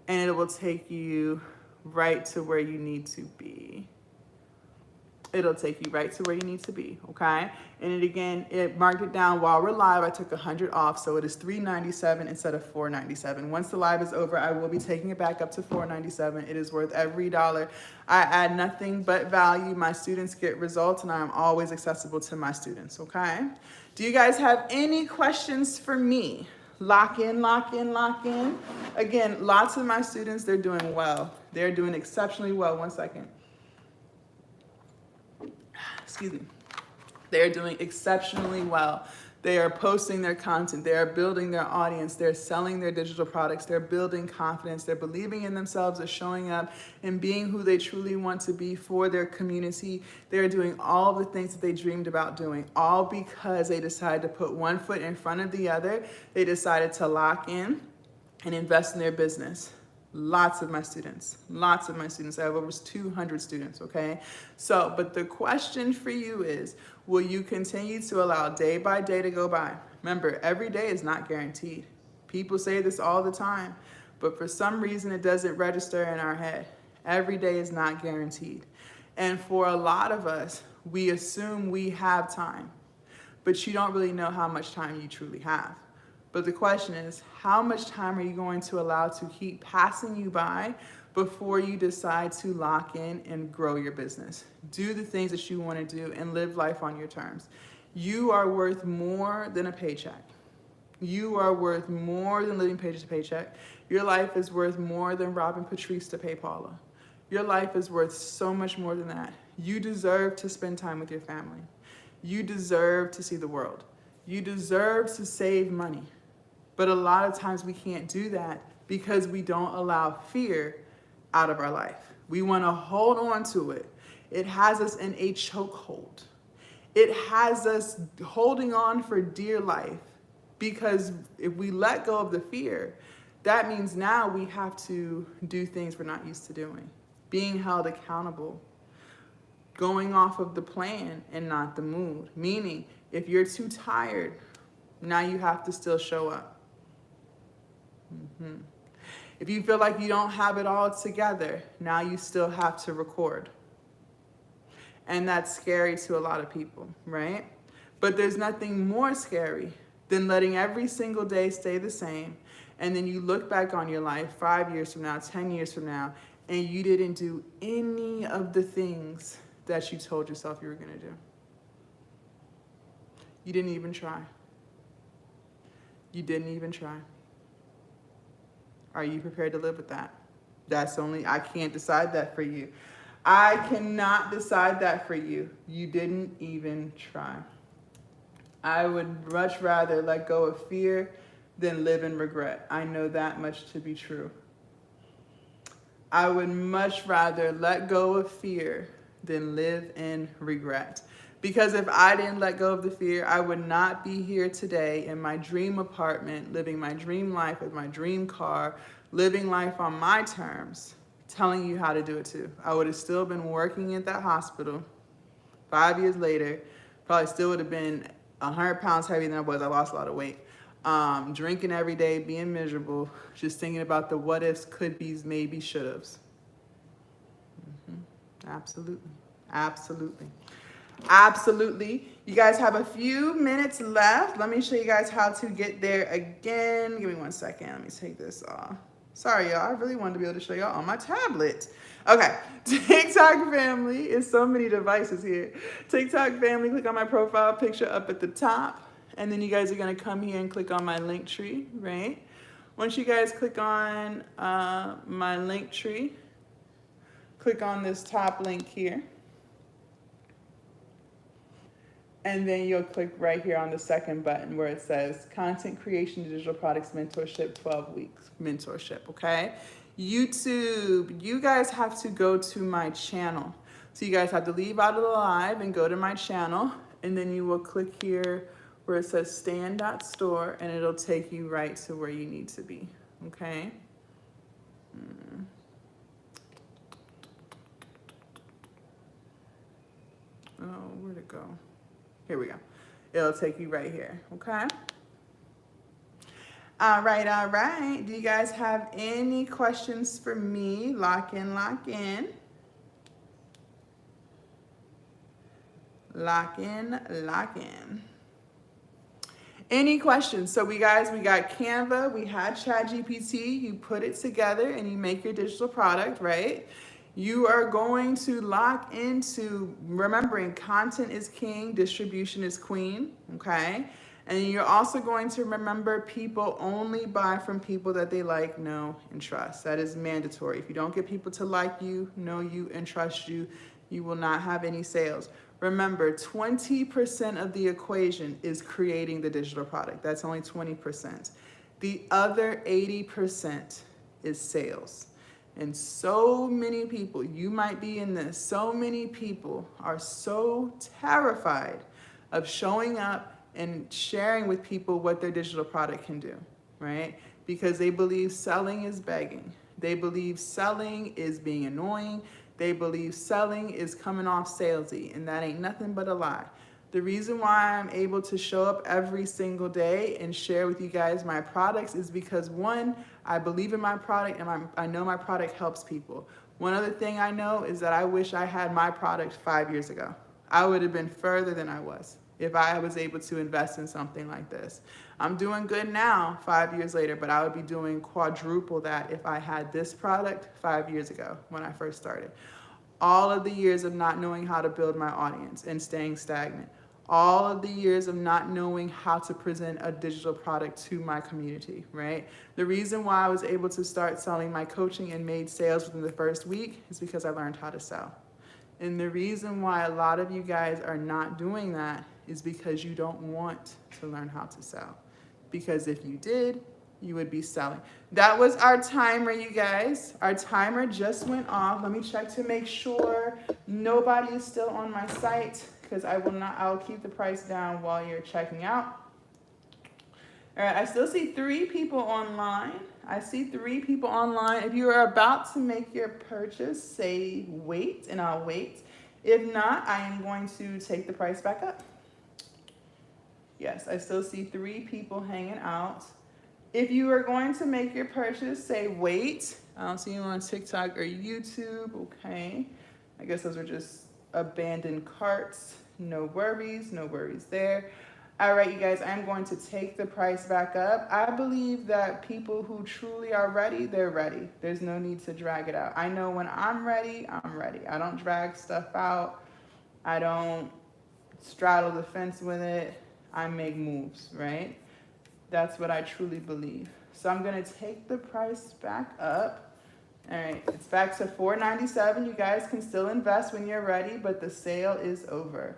and it will take you right to where you need to be. it'll take you right to where you need to be, okay? And it marked it down while we're live. I took 100 off, so it is $397 instead of $497. Once the live is over, I will be taking it back up to $497. It is worth every dollar. I add nothing but value. My students get results, and I am always accessible to my students, okay? Do you guys have any questions for me? Lock in, lock in, lock in. Again, lots of my students, they're doing well. They're doing exceptionally well. One second. Excuse me. They're doing exceptionally well. They are posting their content. They are building their audience. They're selling their digital products. They're building confidence. They're believing in themselves. They're showing up and being who they truly want to be for their community. They're doing all the things that they dreamed about doing, all because they decided to put one foot in front of the other. They decided to lock in and invest in their business. Lots of my students. I have over 200 students, okay? So, but the question for you is, will you continue to allow day by day to go by? Remember, every day is not guaranteed. People say this all the time, but for some reason it doesn't register in our head. Every day is not guaranteed. And for a lot of us, we assume we have time, but you don't really know how much time you truly have. But the question is, how much time are you going to allow to keep passing you by before you decide to lock in and grow your business? Do the things that you want to do and live life on your terms. You are worth more than a paycheck. You are worth more than living paycheck to paycheck. Your life is worth more than robbing Patrice to pay Paula. Your life is worth so much more than that. You deserve to spend time with your family. You deserve to see the world. You deserve to save money. But a lot of times we can't do that because we don't allow fear out of our life. We want to hold on to it. It has us in a chokehold. It has us holding on for dear life, because if we let go of the fear, that means now we have to do things we're not used to doing. Being held accountable, going off of the plan and not the mood. Meaning, if you're too tired, now you have to still show up. If you feel like you don't have it all together, now you still have to record. And that's scary to a lot of people, right? But there's nothing more scary than letting every single day stay the same. And then you look back on your life 5 years from now, 10 years from now, and you didn't do any of the things that you told yourself you were going to do. You didn't even try. You didn't even try. Are you prepared to live with that? I can't decide that for you. I cannot decide that for you. You didn't even try. I would much rather let go of fear than live in regret. I know that much to be true. I would much rather let go of fear than live in regret. Because if I didn't let go of the fear, I would not be here today in my dream apartment, living my dream life with my dream car, living life on my terms, telling you how to do it too. I would have still been working at that hospital 5 years later, probably still would have been 100 pounds heavier than I was. I lost a lot of weight. Drinking every day, being miserable, just thinking about the what ifs, could be's, maybe, should have's. Absolutely. Absolutely. Absolutely. You guys have a few minutes left. Let me show you guys how to get there again. Give me 1 second. Let me take this off. Sorry, y'all. I really wanted to be able to show y'all on my tablet. Okay. TikTok family is so many devices here. TikTok family, click on my profile picture up at the top. And then you guys are going to come here and click on my link tree, right? Once you guys click on my link tree, click on this top link here. And then you'll click right here on the second button where it says Content Creation Digital Products Mentorship 12 Weeks Mentorship, okay? YouTube, you guys have to go to my channel. So you guys have to leave out of the live and go to my channel. And then you will click here where it says stand.store, and it'll take you right to where you need to be, okay? Oh, where'd it go? Here we go. It'll take you right here, okay? All right, all right. Do you guys have any questions for me? Lock in, lock in. Lock in, lock in. Any questions? So we got Canva, we had ChatGPT, you put it together and you make your digital product, right? You are going to lock into remembering content is king, distribution is queen, okay? And you're also going to remember people only buy from people that they like, know, and trust. That is mandatory. If you don't get people to like you, know you, and trust you, you will not have any sales. Remember, 20% of the equation is creating the digital product. That's only 20%. The other 80% is sales. And so many people, you might be in this, so many people are so terrified of showing up and sharing with people what their digital product can do, right? Because they believe selling is begging. They believe selling is being annoying. They believe selling is coming off salesy, and that ain't nothing but a lie. The reason why I'm able to show up every single day and share with you guys my products is because, one, I believe in my product and I know my product helps people. One other thing I know is that I wish I had my product 5 years ago. I would have been further than I was if I was able to invest in something like this. I'm doing good now 5 years later, but I would be doing quadruple that if I had this product 5 years ago when I first started. All of the years of not knowing how to build my audience and staying stagnant. All of the years of not knowing how to present a digital product to my community, right? The reason why I was able to start selling my coaching and made sales within the first week is because I learned how to sell. And the reason why a lot of you guys are not doing that is because you don't want to learn how to sell. Because if you did, you would be selling. That was our timer, you guys. Our timer just went off. Let me check to make sure nobody is still on my site, because I'll keep the price down while you're checking out. All right, I still see 3 people online. I see 3 people online. If you are about to make your purchase, say wait, and I'll wait. If not, I am going to take the price back up. Yes, I still see 3 people hanging out. If you are going to make your purchase, say wait. I don't see you on TikTok or YouTube. Okay. I guess those are just abandoned carts. No worries there. All right, you guys, I'm going to take the price back up. I believe that people who truly are ready, they're ready. There's no need to drag it out. I know when I'm ready, I'm ready. I don't drag stuff out. I don't straddle the fence with it. I make moves, right? That's what I truly believe. So I'm gonna take the price back up. All right, it's back to $4.97. You guys can still invest when you're ready, but the sale is over.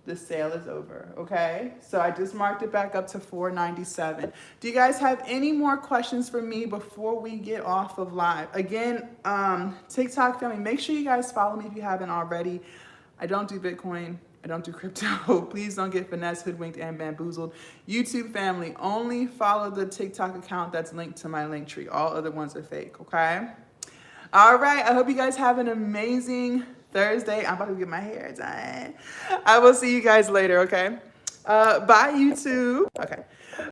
The sale is over, okay? So I just marked it back up to $4.97. Do you guys have any more questions for me before we get off of live? Again, TikTok family, make sure you guys follow me if you haven't already. I don't do Bitcoin. I don't do crypto. Please don't get finessed, hoodwinked, and bamboozled. YouTube family, only follow the TikTok account that's linked to my link tree. All other ones are fake, okay? All right, I hope you guys have an amazing Thursday. I'm about to get my hair done. I will see you guys later, okay? Bye, YouTube. Okay.